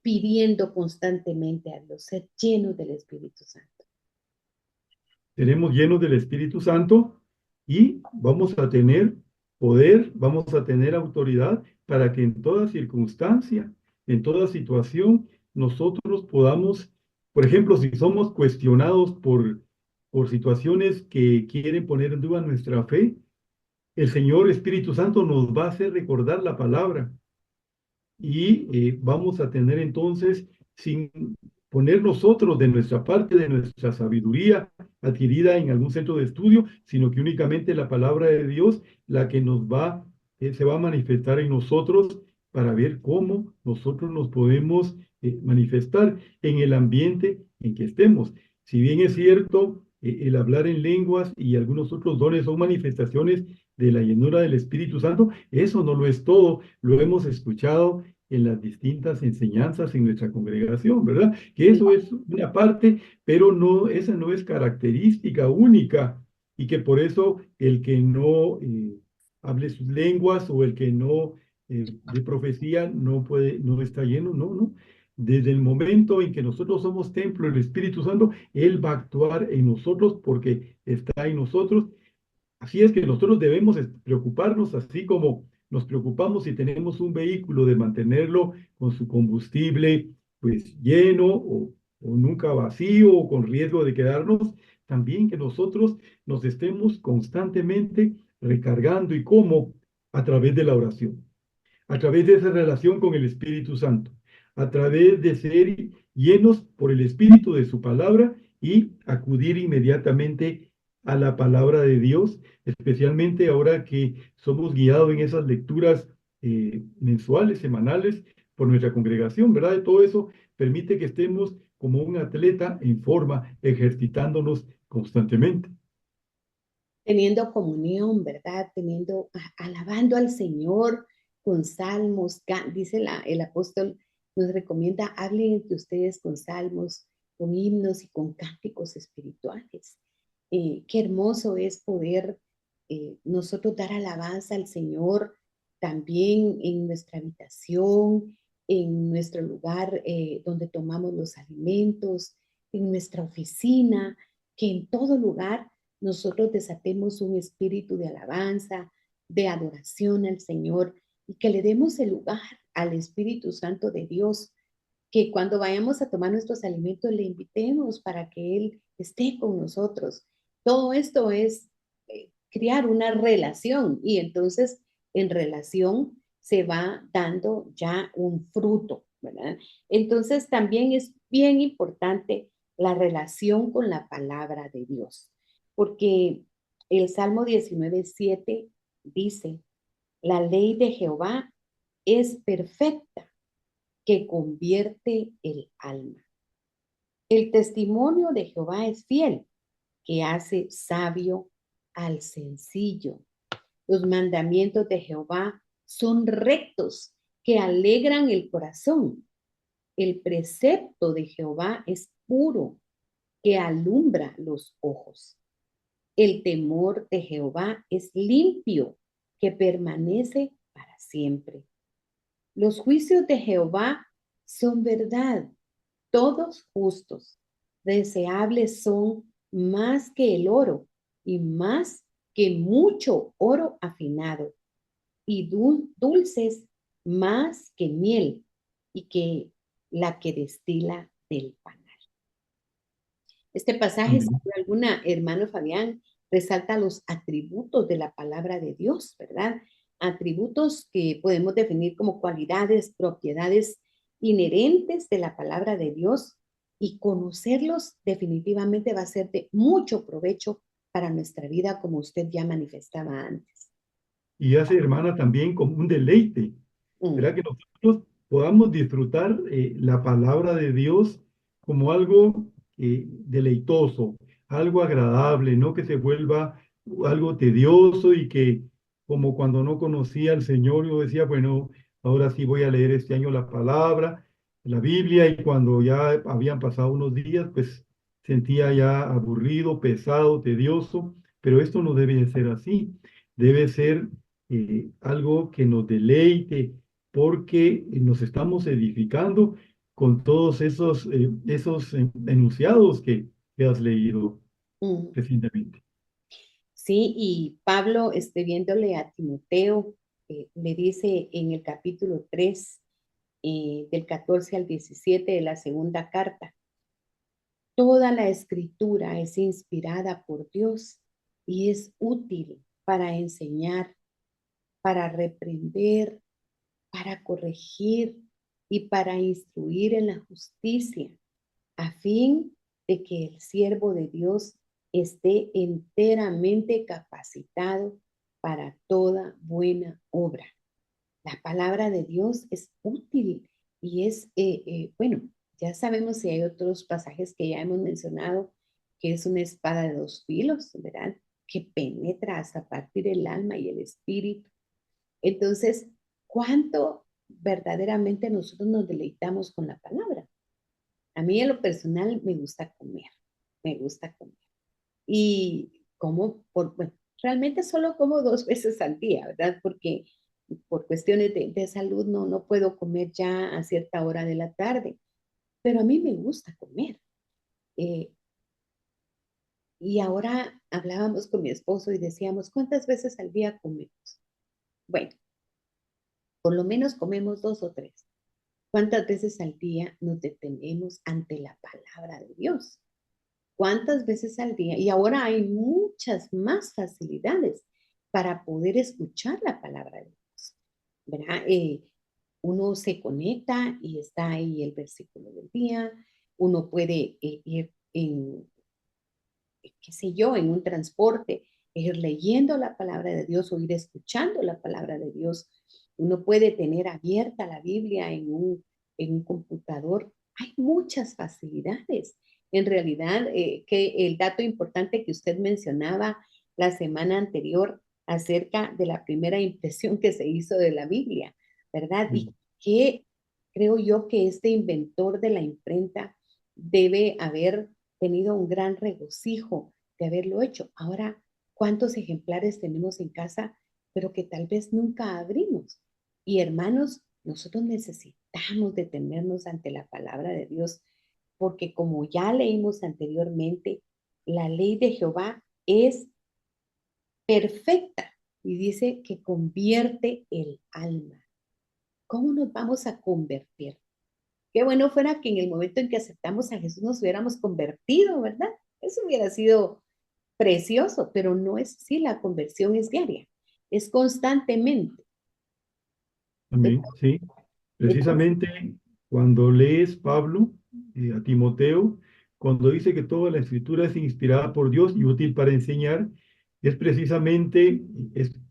pidiendo constantemente a Dios, ser llenos del Espíritu Santo. Seremos llenos del Espíritu Santo y vamos a tener poder, vamos a tener autoridad para que en toda circunstancia, en toda situación, nosotros podamos, por ejemplo, si somos cuestionados por situaciones que quieren poner en duda nuestra fe, el Señor Espíritu Santo nos va a hacer recordar la palabra y vamos a tener entonces, sin poner nosotros de nuestra parte, de nuestra sabiduría adquirida en algún centro de estudio, sino que únicamente la palabra de Dios, la que se va a manifestar en nosotros para ver cómo nosotros nos podemos manifestar en el ambiente en que estemos. Si bien es cierto, el hablar en lenguas y algunos otros dones son manifestaciones de la llenura del Espíritu Santo, eso no lo es todo, lo hemos escuchado en las distintas enseñanzas en nuestra congregación, ¿verdad? Que eso es una parte, pero no, esa no es característica única y que por eso el que no hable sus lenguas o el que no de profecía no puede, no está lleno, no, no. Desde el momento en que nosotros somos templo del Espíritu Santo, Él va a actuar en nosotros porque está en nosotros. Así es que nosotros debemos preocuparnos, así como nos preocupamos si tenemos un vehículo, de mantenerlo con su combustible pues lleno o nunca vacío o con riesgo de quedarnos, también que nosotros nos estemos constantemente recargando. ¿Y cómo? A través de la oración, a través de esa relación con el Espíritu Santo, a través de ser llenos por el Espíritu de su palabra y acudir inmediatamente a la palabra de Dios, especialmente ahora que somos guiados en esas lecturas mensuales, semanales, por nuestra congregación, ¿verdad? Y todo eso permite que estemos como un atleta en forma, ejercitándonos constantemente. Teniendo comunión, ¿verdad? Alabando al Señor con salmos, dice el apóstol, nos recomienda, hablen entre ustedes con salmos, con himnos y con cánticos espirituales. Qué hermoso es poder nosotros dar alabanza al Señor también en nuestra habitación, en nuestro lugar donde tomamos los alimentos, en nuestra oficina, que en todo lugar nosotros desatemos un espíritu de alabanza, de adoración al Señor y que le demos el lugar al Espíritu Santo de Dios, que cuando vayamos a tomar nuestros alimentos le invitemos para que Él esté con nosotros. Todo esto es crear una relación y entonces en relación se va dando ya un fruto, ¿verdad? Entonces también es bien importante la relación con la palabra de Dios. Porque el Salmo 19:7 dice, la ley de Jehová es perfecta, que convierte el alma. El testimonio de Jehová es fiel, que hace sabio al sencillo. Los mandamientos de Jehová son rectos, que alegran el corazón. El precepto de Jehová es puro, que alumbra los ojos. El temor de Jehová es limpio, que permanece para siempre. Los juicios de Jehová son verdad, todos justos. Deseables son más que el oro y más que mucho oro afinado, y dulces más que miel y que la que destila del panal. Este pasaje, sin Amén. duda alguna, hermano Fabián, resalta los atributos de la palabra de Dios, ¿verdad? Atributos que podemos definir como cualidades, propiedades inherentes de la palabra de Dios, y conocerlos definitivamente va a ser de mucho provecho para nuestra vida, como usted ya manifestaba antes. Y hace, hermana, también como un deleite, Mm, ¿verdad? Que nosotros podamos disfrutar la palabra de Dios como algo deleitoso, algo agradable, no que se vuelva algo tedioso y que como cuando no conocía al Señor, yo decía, bueno, ahora sí voy a leer este año la palabra, la Biblia, y cuando ya habían pasado unos días, pues sentía ya aburrido, pesado, tedioso, pero esto no debe de ser así, debe ser algo que nos deleite, porque nos estamos edificando con todos esos enunciados que has leído mm. recientemente. Sí, y Pablo, viéndole a Timoteo, le dice en el capítulo 3, del 14 al 17 de la segunda carta, toda la escritura es inspirada por Dios y es útil para enseñar, para reprender, para corregir y para instruir en la justicia, a fin de que el siervo de Dios esté enteramente capacitado para toda buena obra. La palabra de Dios es útil y es, bueno, ya sabemos si hay otros pasajes que ya hemos mencionado, que es una espada de dos filos, ¿verdad? Que penetra hasta partir el alma y el espíritu. Entonces, ¿cuánto verdaderamente nosotros nos deleitamos con la palabra? A mí en lo personal me gusta comer, me gusta comer. Y como, bueno, realmente solo como 2 veces al día, ¿verdad? Porque por cuestiones de salud no puedo comer ya a cierta hora de la tarde, pero a mí me gusta comer. Eh, y ahora hablábamos con mi esposo y decíamos, ¿cuántas veces al día comemos? Bueno, por lo menos comemos 2 o 3. ¿Cuántas veces al día nos detenemos ante la palabra de Dios? ¿Cuántas veces al día? Y ahora hay muchas más facilidades para poder escuchar la palabra de Dios, ¿verdad? Uno se conecta y está ahí el versículo del día. Uno puede ir en, qué sé yo, en un transporte, ir leyendo la palabra de Dios o ir escuchando la palabra de Dios. Uno puede tener abierta la Biblia en un computador. Hay muchas facilidades. En realidad, que el dato importante que usted mencionaba la semana anterior acerca de la primera impresión que se hizo de la Biblia, ¿verdad? Y que creo yo que este inventor de la imprenta debe haber tenido un gran regocijo de haberlo hecho. Ahora, ¿cuántos ejemplares tenemos en casa, pero que tal vez nunca abrimos? Y hermanos, nosotros necesitamos detenernos ante la palabra de Dios, porque como ya leímos anteriormente, la ley de Jehová es perfecta y dice que convierte el alma. ¿Cómo nos vamos a convertir? Qué bueno fuera que en el momento en que aceptamos a Jesús nos hubiéramos convertido, ¿verdad? Eso hubiera sido precioso, pero no es así, la conversión es diaria, es constantemente. Amén, sí. Entonces, Precisamente cuando lees Pablo a Timoteo, cuando dice que toda la escritura es inspirada por Dios y útil para enseñar, es precisamente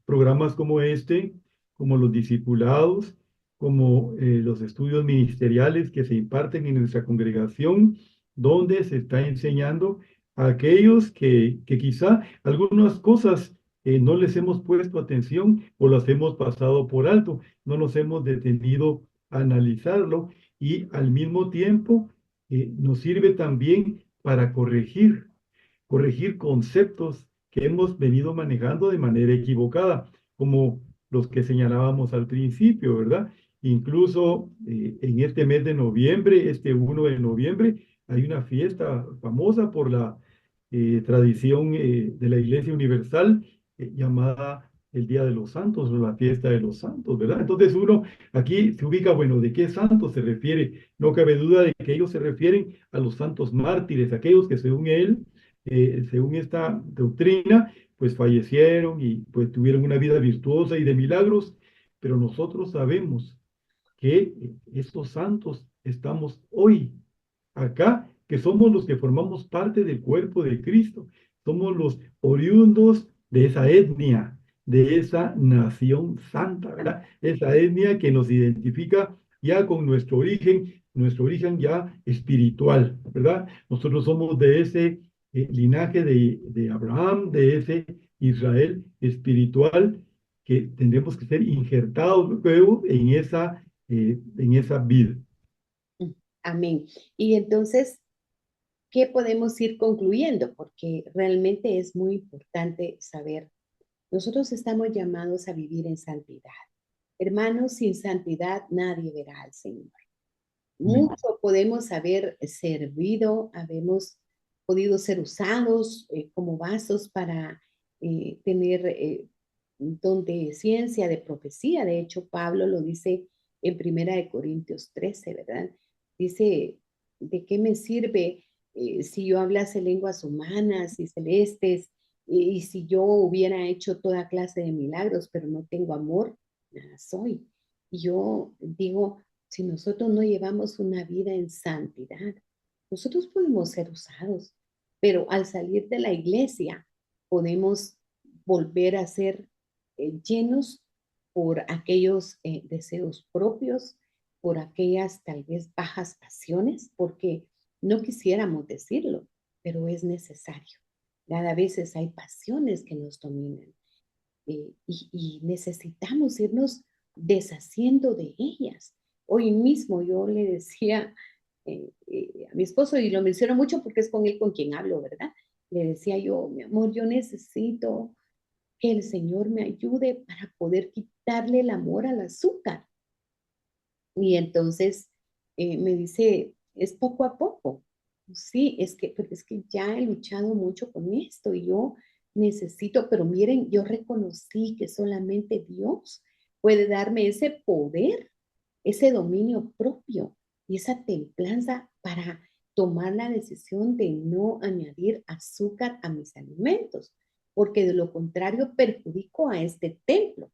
programas como este, como los discipulados, como los estudios ministeriales que se imparten en nuestra congregación, donde se está enseñando a aquellos que quizá algunas cosas no les hemos puesto atención o las hemos pasado por alto, no nos hemos detenido a analizarlo y al mismo tiempo nos sirve también para corregir conceptos que hemos venido manejando de manera equivocada, como los que señalábamos al principio, ¿verdad? Incluso en este mes de noviembre, este 1 de noviembre, hay una fiesta famosa por la tradición de la Iglesia Universal llamada el Día de los Santos o la fiesta de los santos, ¿verdad? Entonces uno aquí se ubica, bueno, ¿de qué santos se refiere? No cabe duda de que ellos se refieren a los santos mártires, aquellos que según esta doctrina, pues fallecieron y pues tuvieron una vida virtuosa y de milagros, pero nosotros sabemos que estos santos estamos hoy acá, que somos los que formamos parte del cuerpo de Cristo, somos los oriundos de esa etnia, de esa nación santa, ¿verdad? Esa etnia que nos identifica ya con nuestro origen ya espiritual, ¿verdad? Nosotros somos de ese linaje de Abraham, de ese Israel espiritual que tendremos que ser injertados luego en esa vida. Amén. Y entonces, ¿qué podemos ir concluyendo? Porque realmente es muy importante saber, nosotros estamos llamados a vivir en santidad. Hermanos, sin santidad nadie verá al Señor. Amén. Mucho podemos haber servido, habemos podido ser usados como vasos para tener don de ciencia, de profecía. De hecho, Pablo lo dice en 1 Corintios 13, ¿verdad? Dice, ¿de qué me sirve si yo hablase lenguas humanas y celestes y si yo hubiera hecho toda clase de milagros, pero no tengo amor? Nada soy. Y yo digo, si nosotros no llevamos una vida en santidad, nosotros podemos ser usados, pero al salir de la iglesia podemos volver a ser llenos por aquellos deseos propios, por aquellas tal vez bajas pasiones, porque no quisiéramos decirlo, pero es necesario. Cada vez hay pasiones que nos dominan y necesitamos irnos deshaciendo de ellas. Hoy mismo yo le decía a mi esposo, y lo menciono mucho porque es con él con quien hablo, ¿verdad? Le decía yo, mi amor, yo necesito que el Señor me ayude para poder quitarle el amor al azúcar. Y entonces me dice, es poco a poco. Sí, es que ya he luchado mucho con esto y yo necesito, pero miren, yo reconocí que solamente Dios puede darme ese poder, ese dominio propio y esa templanza para tomar la decisión de no añadir azúcar a mis alimentos, porque de lo contrario perjudico a este templo.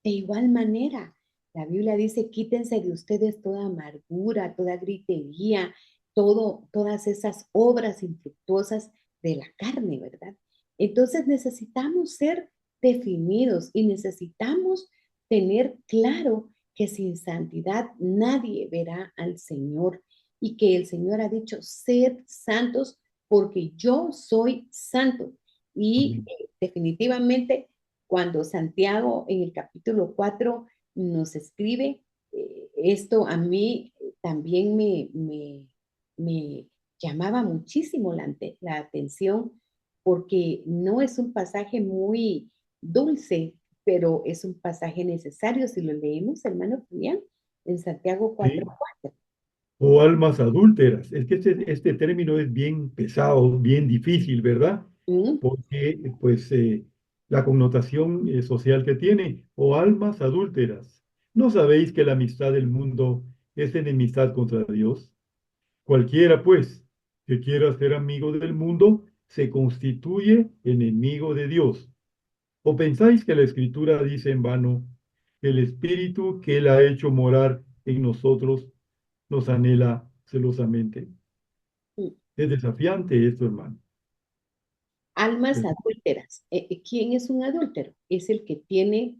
De igual manera, la Biblia dice, quítense de ustedes toda amargura, toda gritería, todas esas obras infructuosas de la carne, ¿verdad? Entonces necesitamos ser definidos y necesitamos tener claro que sin santidad nadie verá al Señor y que el Señor ha dicho, sed santos porque yo soy santo. Y Amén. definitivamente cuando Santiago en el capítulo 4 nos escribe, esto a mí también me llamaba muchísimo la atención porque no es un pasaje muy dulce, pero es un pasaje necesario si lo leemos, hermano Julián, en Santiago Sí. 4:4. O almas adúlteras. Es que este término es bien pesado, bien difícil, ¿verdad? ¿Mm? Porque, pues, la connotación social que tiene, o almas adúlteras. ¿No sabéis que la amistad del mundo es enemistad contra Dios? Cualquiera, pues, que quiera ser amigo del mundo, se constituye enemigo de Dios. ¿O pensáis que la Escritura dice en vano, el Espíritu que Él ha hecho morar en nosotros nos anhela celosamente? Mm. Es desafiante esto, hermano. Almas Es adúlteras. ¿Quién es un adúltero? Es el que tiene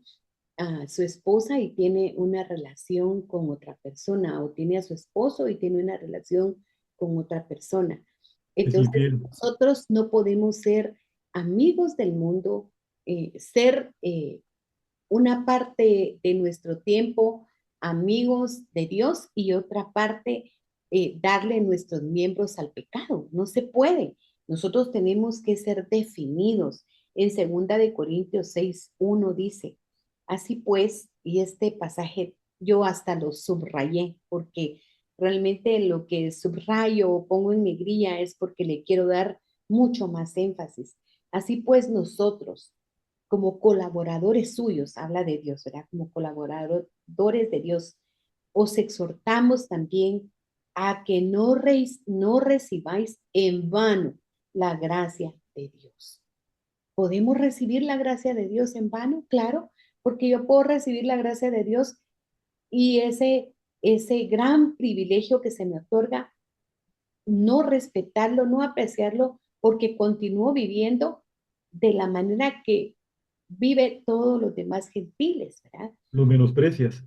a su esposa y tiene una relación con otra persona, o tiene a su esposo y tiene una relación con otra persona. Entonces, infiel. nosotros no podemos ser amigos del mundo, ser una parte de nuestro tiempo amigos de Dios y otra parte darle nuestros miembros al pecado. No se puede. Nosotros tenemos que ser definidos. En 2 Corintios 6:1 dice, así pues, y este pasaje yo hasta lo subrayé porque realmente lo que subrayo o pongo en negrilla es porque le quiero dar mucho más énfasis. Así pues, nosotros, como colaboradores suyos, habla de Dios, ¿verdad? Como colaboradores de Dios, os exhortamos también a que no recibáis en vano la gracia de Dios. ¿Podemos recibir la gracia de Dios en vano? Claro, porque yo puedo recibir la gracia de Dios y ese gran privilegio que se me otorga, no respetarlo, no apreciarlo, porque continúo viviendo de la manera que vive todos los demás gentiles, ¿verdad? Lo menosprecias.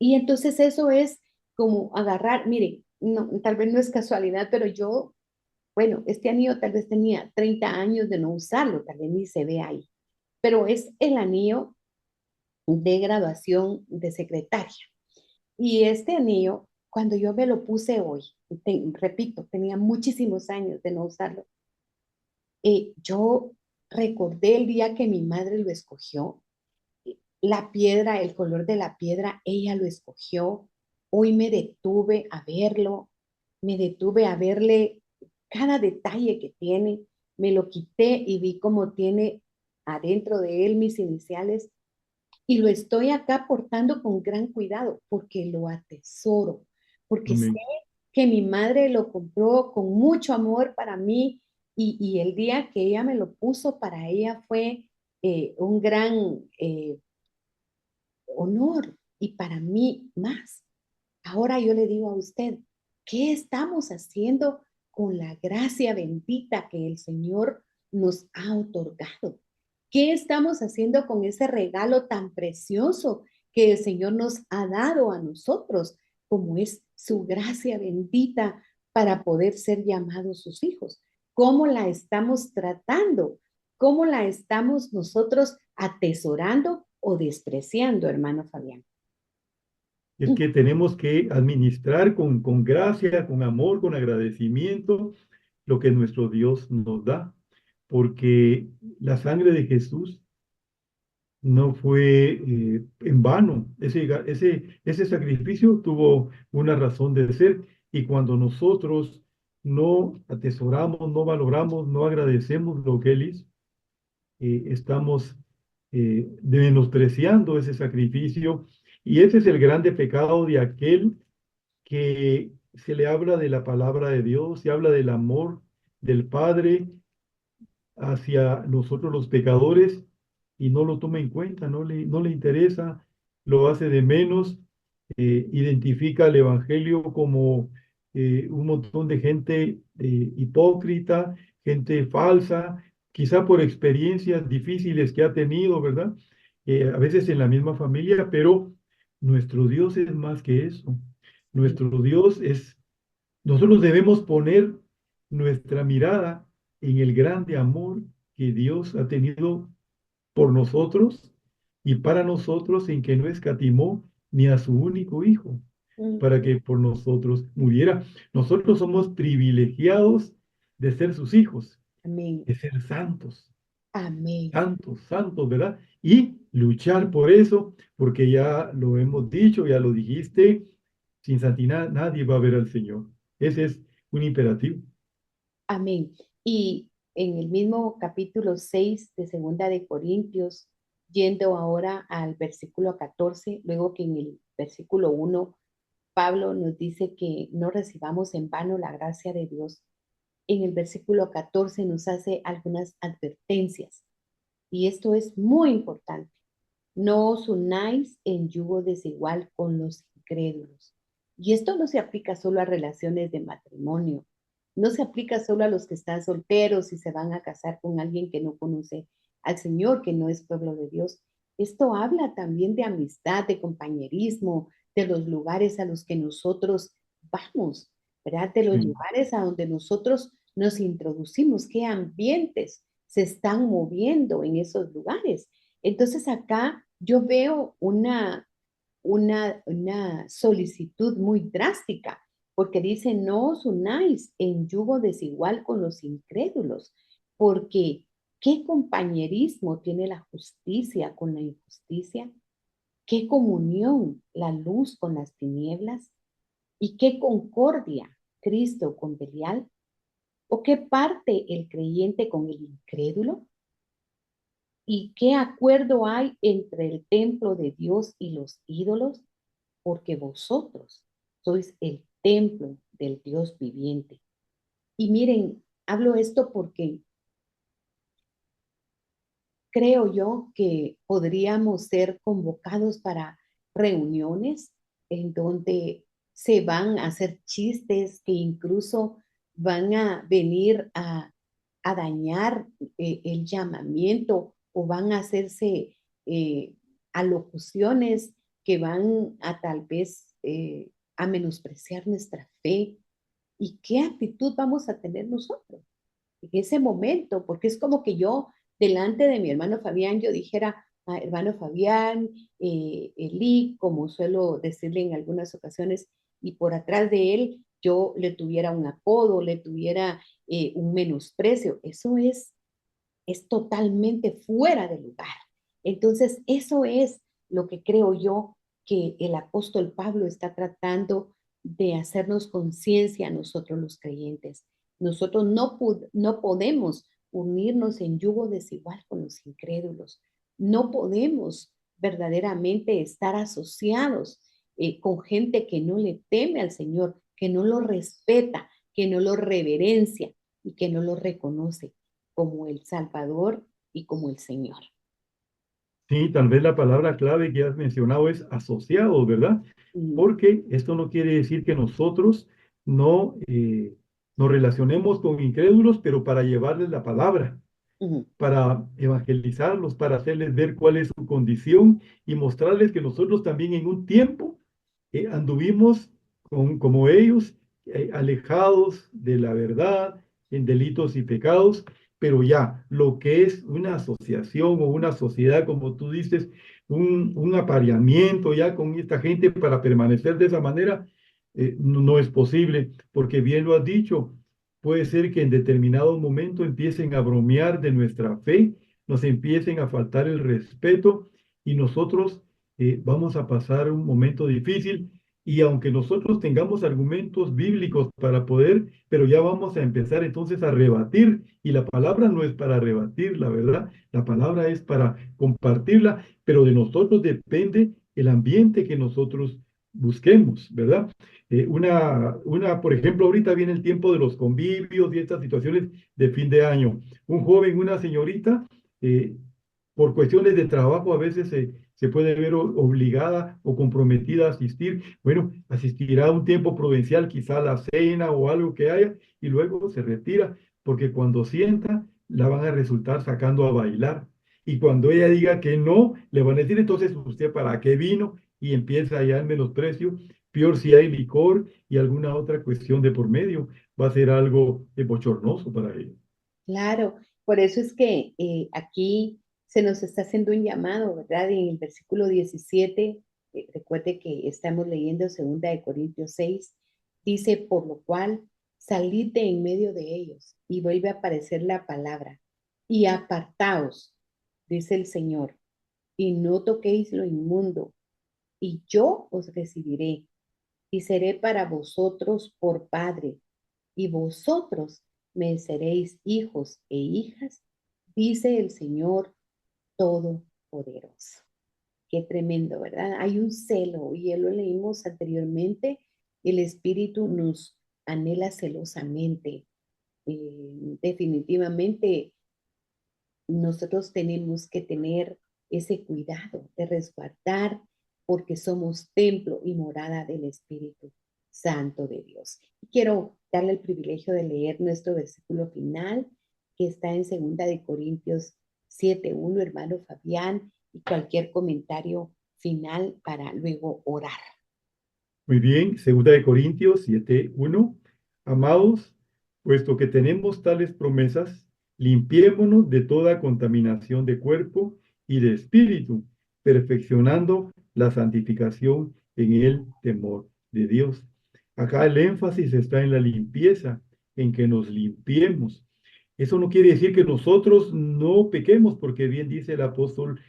Y entonces eso es como agarrar, mire, no, tal vez no es casualidad, pero yo, bueno, este anillo tal vez tenía 30 años de no usarlo, tal vez ni se ve ahí, pero es el anillo de graduación de secretaria. Y este anillo, cuando yo me lo puse hoy, repito, tenía muchísimos años de no usarlo, yo recordé el día que mi madre lo escogió, la piedra, el color de la piedra, ella lo escogió. Hoy me detuve a verlo, me detuve a verle cada detalle que tiene, me lo quité y vi cómo tiene adentro de él mis iniciales y lo estoy acá portando con gran cuidado porque lo atesoro, porque sé Amén. que mi madre lo compró con mucho amor para mí y el día que ella me lo puso para ella fue un gran honor y para mí más. Ahora yo le digo a usted, ¿qué estamos haciendo con la gracia bendita que el Señor nos ha otorgado? ¿Qué estamos haciendo con ese regalo tan precioso que el Señor nos ha dado a nosotros, como es su gracia bendita para poder ser llamados sus hijos? ¿Cómo la estamos tratando? ¿Cómo la estamos nosotros atesorando o despreciando, hermano Fabián? Es que tenemos que administrar con gracia, con amor, con agradecimiento lo que nuestro Dios nos da, porque la sangre de Jesús no fue en vano. Ese sacrificio tuvo una razón de ser y cuando nosotros no atesoramos, no valoramos, no agradecemos lo que Él hizo, estamos menospreciando ese sacrificio y ese es el grande pecado de aquel que se le habla de la palabra de Dios, se habla del amor del Padre hacia nosotros los pecadores y no lo toma en cuenta, no le interesa, lo hace de menos, identifica el Evangelio como un montón de gente hipócrita, gente falsa, quizá por experiencias difíciles que ha tenido, ¿verdad? A veces en la misma familia, pero nuestro Dios es más que eso. Nuestro Dios es, nosotros debemos poner nuestra mirada en el grande amor que Dios ha tenido por nosotros y para nosotros en que no escatimó ni a su único hijo para que por nosotros muriera. Nosotros somos privilegiados de ser sus hijos, Amén. de ser santos, Amén. santos, santos, ¿verdad? Y luchar por eso, porque ya lo hemos dicho, ya lo dijiste, sin santidad nadie va a ver al Señor. Ese es un imperativo. Amén. Y en el mismo capítulo 6 de Segunda de Corintios, yendo ahora al versículo 14, luego que en el versículo 1 Pablo nos dice que no recibamos en vano la gracia de Dios. En el versículo 14 nos hace algunas advertencias y esto es muy importante. No os unáis en yugo desigual con los incrédulos. Y esto no se aplica solo a relaciones de matrimonio. no se aplica solo a los que están solteros y se van a casar con alguien que no conoce al Señor, que no es pueblo de Dios. Esto habla también de amistad, de compañerismo, de los lugares a los que nosotros vamos, ¿verdad? De los Sí. lugares a donde nosotros nos introducimos, qué ambientes se están moviendo en esos lugares. Entonces acá yo veo una solicitud muy drástica, porque dice, no os unáis en yugo desigual con los incrédulos, porque ¿qué compañerismo tiene la justicia con la injusticia? ¿Qué comunión la luz con las tinieblas? ¿Y qué concordia Cristo con Belial? ¿O qué parte el creyente con el incrédulo? ¿Y qué acuerdo hay entre el templo de Dios y los ídolos? Porque vosotros sois el templo del Dios viviente. Y miren, hablo esto porque creo yo que podríamos ser convocados para reuniones en donde se van a hacer chistes que incluso van a venir a dañar el llamamiento o van a hacerse eh, alocuciones que van a tal vez a menospreciar nuestra fe. ¿Y qué actitud vamos a tener nosotros en ese momento? Porque es como que yo, delante de mi hermano Fabián, yo dijera, "Ah, hermano Fabián, Eli", como suelo decirle en algunas ocasiones, y por atrás de él yo le tuviera un apodo, le tuviera un menosprecio. Eso es totalmente fuera de lugar. Entonces, eso es lo que creo yo que el apóstol Pablo está tratando de hacernos conciencia a nosotros los creyentes. Nosotros no podemos unirnos en yugo desigual con los incrédulos. No podemos verdaderamente estar asociados con gente que no le teme al Señor, que no lo respeta, que no lo reverencia y que no lo reconoce como el Salvador y como el Señor. Sí, tal vez la palabra clave que has mencionado es asociados, ¿verdad? Mm, Porque esto no quiere decir que nosotros no nos relacionemos con incrédulos, pero para llevarles la palabra, mm, para evangelizarlos, para hacerles ver cuál es su condición y mostrarles que nosotros también en un tiempo anduvimos como ellos, alejados de la verdad, en delitos y pecados, pero ya lo que es una asociación o una sociedad, como tú dices, un apareamiento ya con esta gente para permanecer de esa manera, no es posible, porque bien lo has dicho. Puede ser que en determinado momento empiecen a bromear de nuestra fe, nos empiecen a faltar el respeto y nosotros vamos a pasar un momento difícil. Y aunque nosotros tengamos argumentos bíblicos para poder, pero ya vamos a empezar entonces a rebatir. Y la palabra no es para rebatir, la verdad. La palabra es para compartirla, pero de nosotros depende el ambiente que nosotros busquemos, ¿verdad? Por ejemplo, ahorita viene el tiempo de los convivios y estas situaciones de fin de año. Un joven, una señorita, eh, por cuestiones de trabajo a veces se puede ver obligada o comprometida a asistir. Bueno, asistirá un tiempo prudencial, quizá a la cena o algo que haya, y luego se retira, porque cuando sienta, la van a resultar sacando a bailar. Y cuando ella diga que no, le van a decir, entonces, ¿usted para qué vino? Y empieza ya el menosprecio. Peor si hay licor y alguna otra cuestión de por medio, va a ser algo bochornoso para ella. claro, por eso es que aquí se nos está haciendo un llamado, ¿verdad? En el versículo 17, recuerde que estamos leyendo 2 Corintios 6, dice, por lo cual, salid de en medio de ellos, y vuelve a aparecer la palabra, y apartaos, dice el Señor, y no toquéis lo inmundo, y yo os recibiré, y seré para vosotros por Padre, y vosotros me seréis hijos e hijas, dice el Señor Todopoderoso. Qué tremendo, ¿verdad? Hay un celo, y ya lo leímos anteriormente, el Espíritu nos anhela celosamente. Definitivamente nosotros tenemos que tener ese cuidado de resguardar porque somos templo y morada del Espíritu santo de Dios. Quiero darle el privilegio de leer nuestro versículo final, que está en 2 Corintios 7:1, hermano Fabián, y cualquier comentario final para luego orar. Muy bien, 2 Corintios 7:1. Amados, puesto que tenemos tales promesas, limpiémonos de toda contaminación de cuerpo y de espíritu, perfeccionando la santificación en el temor de Dios. Acá el énfasis está en la limpieza, en que nos limpiemos. Eso no quiere decir que nosotros no pequemos, porque bien dice el apóstol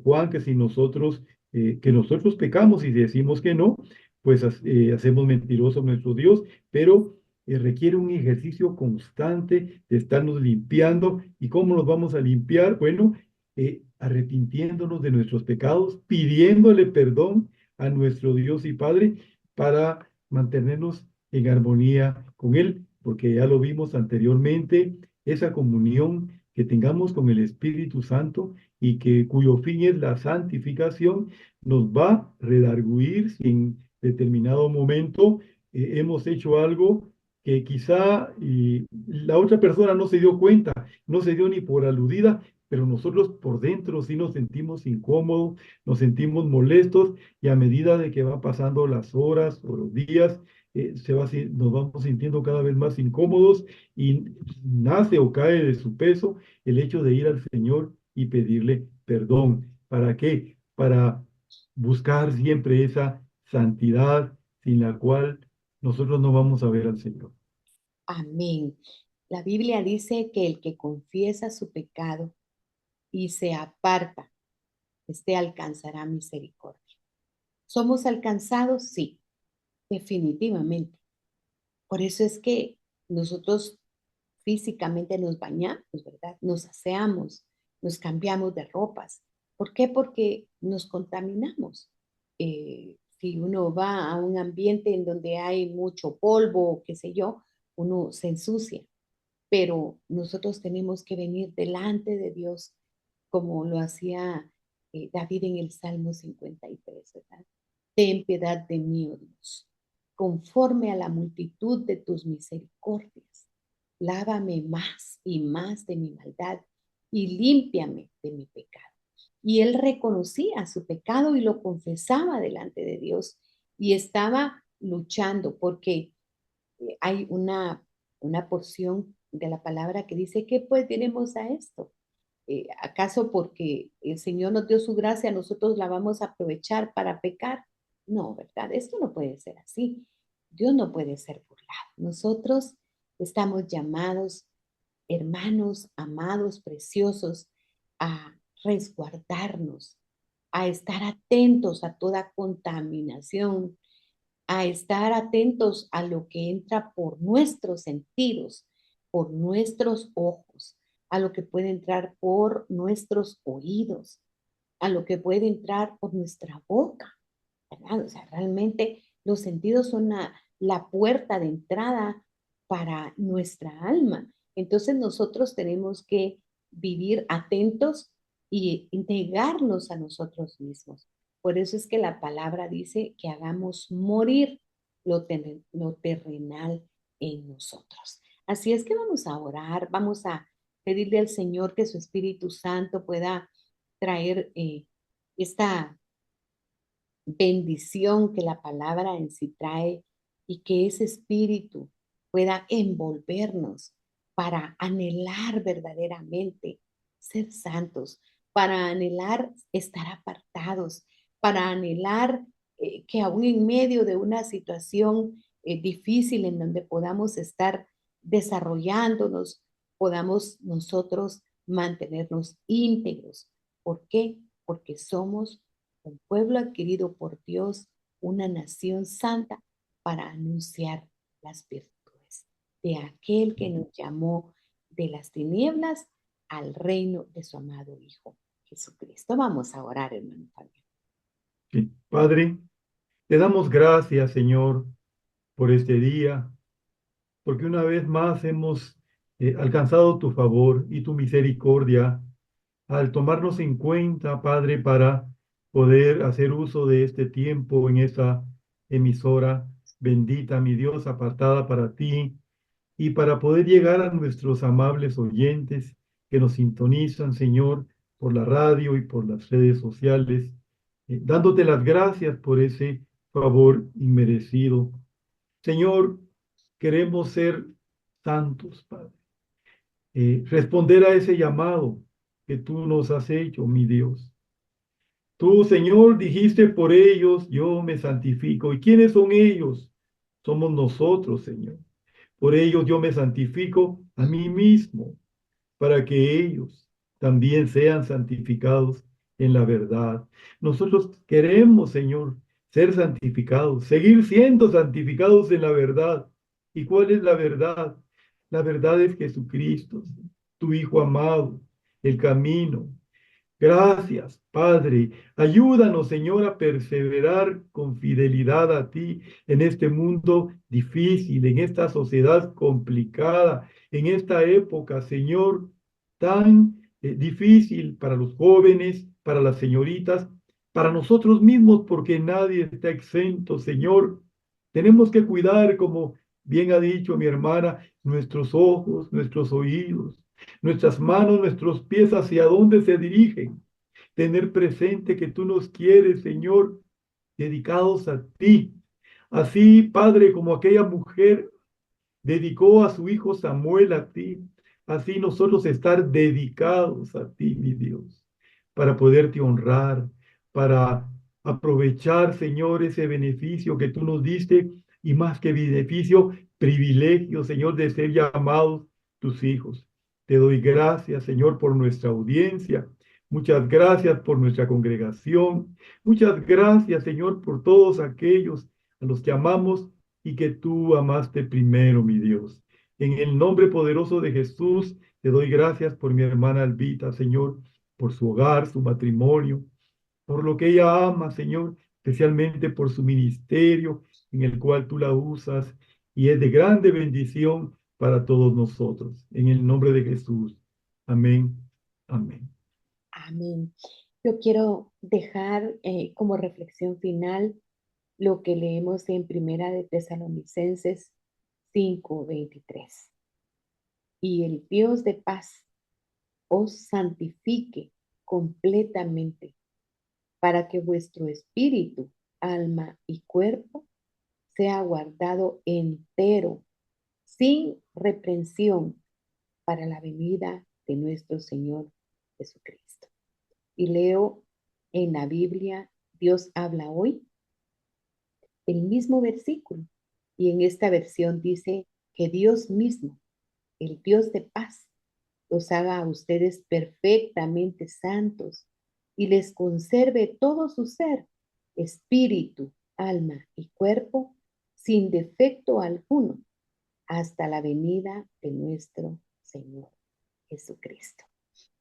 Juan que si que nosotros pecamos y decimos que no, pues hacemos mentiroso a nuestro Dios, pero requiere un ejercicio constante de estarnos limpiando. ¿Y cómo nos vamos a limpiar? Bueno, arrepintiéndonos de nuestros pecados, pidiéndole perdón a nuestro Dios y Padre para mantenernos en armonía con Él, porque ya lo vimos anteriormente, esa comunión que tengamos con el Espíritu Santo y cuyo fin es la santificación, nos va a redarguir sin determinado momento hemos hecho algo que quizá la otra persona no se dio cuenta, no se dio ni por aludida, pero nosotros por dentro sí nos sentimos incómodos, nos sentimos molestos y a medida de que van pasando las horas o los días, nos vamos sintiendo cada vez más incómodos y nace o cae de su peso el hecho de ir al Señor y pedirle perdón. ¿Para qué? Para buscar siempre esa santidad sin la cual nosotros no vamos a ver al Señor. Amén. La Biblia dice que el que confiesa su pecado y se aparta, alcanzará misericordia. ¿Somos alcanzados? Sí, definitivamente. Por eso es que nosotros físicamente nos bañamos, ¿verdad? Nos aseamos, nos cambiamos de ropas. ¿Por qué? Porque nos contaminamos. Si uno va a un ambiente en donde hay mucho polvo, qué sé yo, uno se ensucia. Pero nosotros tenemos que venir delante de Dios como lo hacía David en el Salmo 53, ¿verdad? Ten piedad de mí, oh Dios, conforme a la multitud de tus misericordias. Lávame más y más de mi maldad y límpiame de mi pecado. Y él reconocía su pecado y lo confesaba delante de Dios y estaba luchando porque hay una porción de la palabra que dice, ¿qué pues diremos a esto? ¿Acaso porque el Señor nos dio su gracia, nosotros la vamos a aprovechar para pecar? No, ¿verdad? Esto no puede ser así. Dios no puede ser burlado. Nosotros estamos llamados, hermanos, amados, preciosos, a resguardarnos, a estar atentos a toda contaminación, a estar atentos a lo que entra por nuestros sentidos, por nuestros ojos, a lo que puede entrar por nuestros oídos, a lo que puede entrar por nuestra boca, ¿verdad? O sea, realmente los sentidos son la puerta de entrada para nuestra alma. Entonces nosotros tenemos que vivir atentos y negarnos a nosotros mismos. Por eso es que la palabra dice que hagamos morir lo terrenal en nosotros. Así es que vamos a orar, vamos a pedirle al Señor que su Espíritu Santo pueda traer esta bendición que la palabra en sí trae y que ese espíritu pueda envolvernos para anhelar verdaderamente ser santos, para anhelar estar apartados, para anhelar que aún en medio de una situación difícil en donde podamos estar desarrollándonos, podamos nosotros mantenernos íntegros. ¿Por qué? Porque somos un pueblo adquirido por Dios, una nación santa para anunciar las virtudes de aquel que nos llamó de las tinieblas al reino de su amado Hijo Jesucristo. Vamos a orar, hermano Fabio. Sí. Padre, te damos gracias, Señor, por este día, porque una vez más hemos alcanzado tu favor y tu misericordia al tomarnos en cuenta, Padre, para poder hacer uso de este tiempo en esta emisora bendita, mi Dios, apartada para ti, y para poder llegar a nuestros amables oyentes que nos sintonizan, Señor, por la radio y por las redes sociales, dándote las gracias por ese favor inmerecido. Señor, queremos ser santos, Padre. Responder a ese llamado que tú nos has hecho, mi Dios. Tú, Señor, dijiste por ellos, yo me santifico. ¿Y quiénes son ellos? Somos nosotros, Señor. Por ellos yo me santifico a mí mismo, para que ellos también sean santificados en la verdad. Nosotros queremos, Señor, ser santificados, seguir siendo santificados en la verdad. ¿Y cuál es la verdad? La verdad es Jesucristo, tu Hijo amado, el camino. Gracias, Padre. Ayúdanos, Señor, a perseverar con fidelidad a ti en este mundo difícil, en esta sociedad complicada, en esta época, Señor, tan difícil para los jóvenes, para las señoritas, para nosotros mismos, porque nadie está exento, Señor. Tenemos que cuidar, como bien ha dicho mi hermana, nuestros ojos, nuestros oídos, nuestras manos, nuestros pies, hacia dónde se dirigen. Tener presente que tú nos quieres, Señor, dedicados a ti. Así, Padre, como aquella mujer dedicó a su hijo Samuel a ti, así nosotros estar dedicados a ti, mi Dios, para poderte honrar, para aprovechar, Señor, ese beneficio que tú nos diste, y más que beneficio, privilegio, Señor, de ser llamados tus hijos. Te doy gracias, Señor, por nuestra audiencia. Muchas gracias por nuestra congregación. Muchas gracias, Señor, por todos aquellos a los que amamos y que tú amaste primero, mi Dios. En el nombre poderoso de Jesús, te doy gracias por mi hermana Albita, Señor, por su hogar, su matrimonio, por lo que ella ama, Señor, especialmente por su ministerio en el cual tú la usas y es de grande bendición para todos nosotros. En el nombre de Jesús. Amén. Amén. Amén. Yo quiero dejar como reflexión final lo que leemos en Primera de Tesalonicenses 5:23. Y el Dios de paz os santifique completamente, para que vuestro espíritu, alma y cuerpo sea guardado entero, sin reprensión, para la venida de nuestro Señor Jesucristo. Y leo en la Biblia, Dios habla hoy, el mismo versículo. Y en esta versión dice que Dios mismo, el Dios de paz, los haga a ustedes perfectamente santos y les conserve todo su ser, espíritu, alma y cuerpo, sin defecto alguno, hasta la venida de nuestro Señor Jesucristo.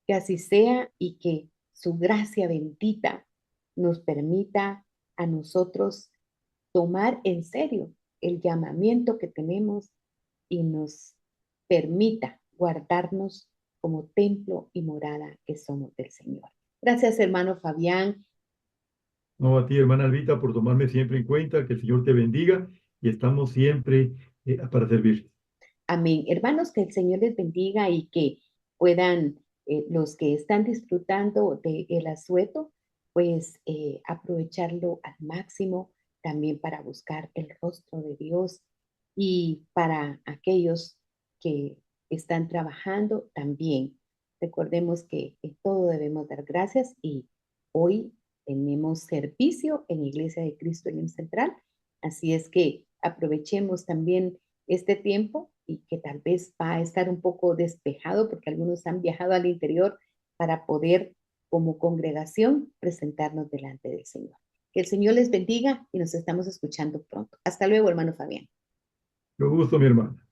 Que así sea y que su gracia bendita nos permita a nosotros tomar en serio el llamamiento que tenemos y nos permita guardarnos como templo y morada que somos del Señor. Gracias, hermano Fabián. No, a ti, hermana Albita, por tomarme siempre en cuenta. Que el Señor te bendiga y estamos siempre para servir. Amén. Hermanos, que el Señor les bendiga y que puedan, los que están disfrutando del asueto, pues aprovecharlo al máximo también para buscar el rostro de Dios, y para aquellos que están trabajando también. Recordemos que en todo debemos dar gracias, y hoy tenemos servicio en Iglesia de Cristo en el Central, así es que aprovechemos también este tiempo, y que tal vez va a estar un poco despejado porque algunos han viajado al interior para poder como congregación presentarnos delante del Señor. Que el Señor les bendiga y nos estamos escuchando pronto. Hasta luego, hermano Fabián. Con gusto, mi hermana.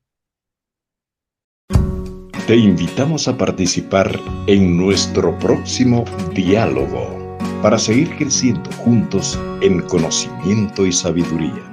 Te invitamos a participar en nuestro próximo diálogo para seguir creciendo juntos en conocimiento y sabiduría.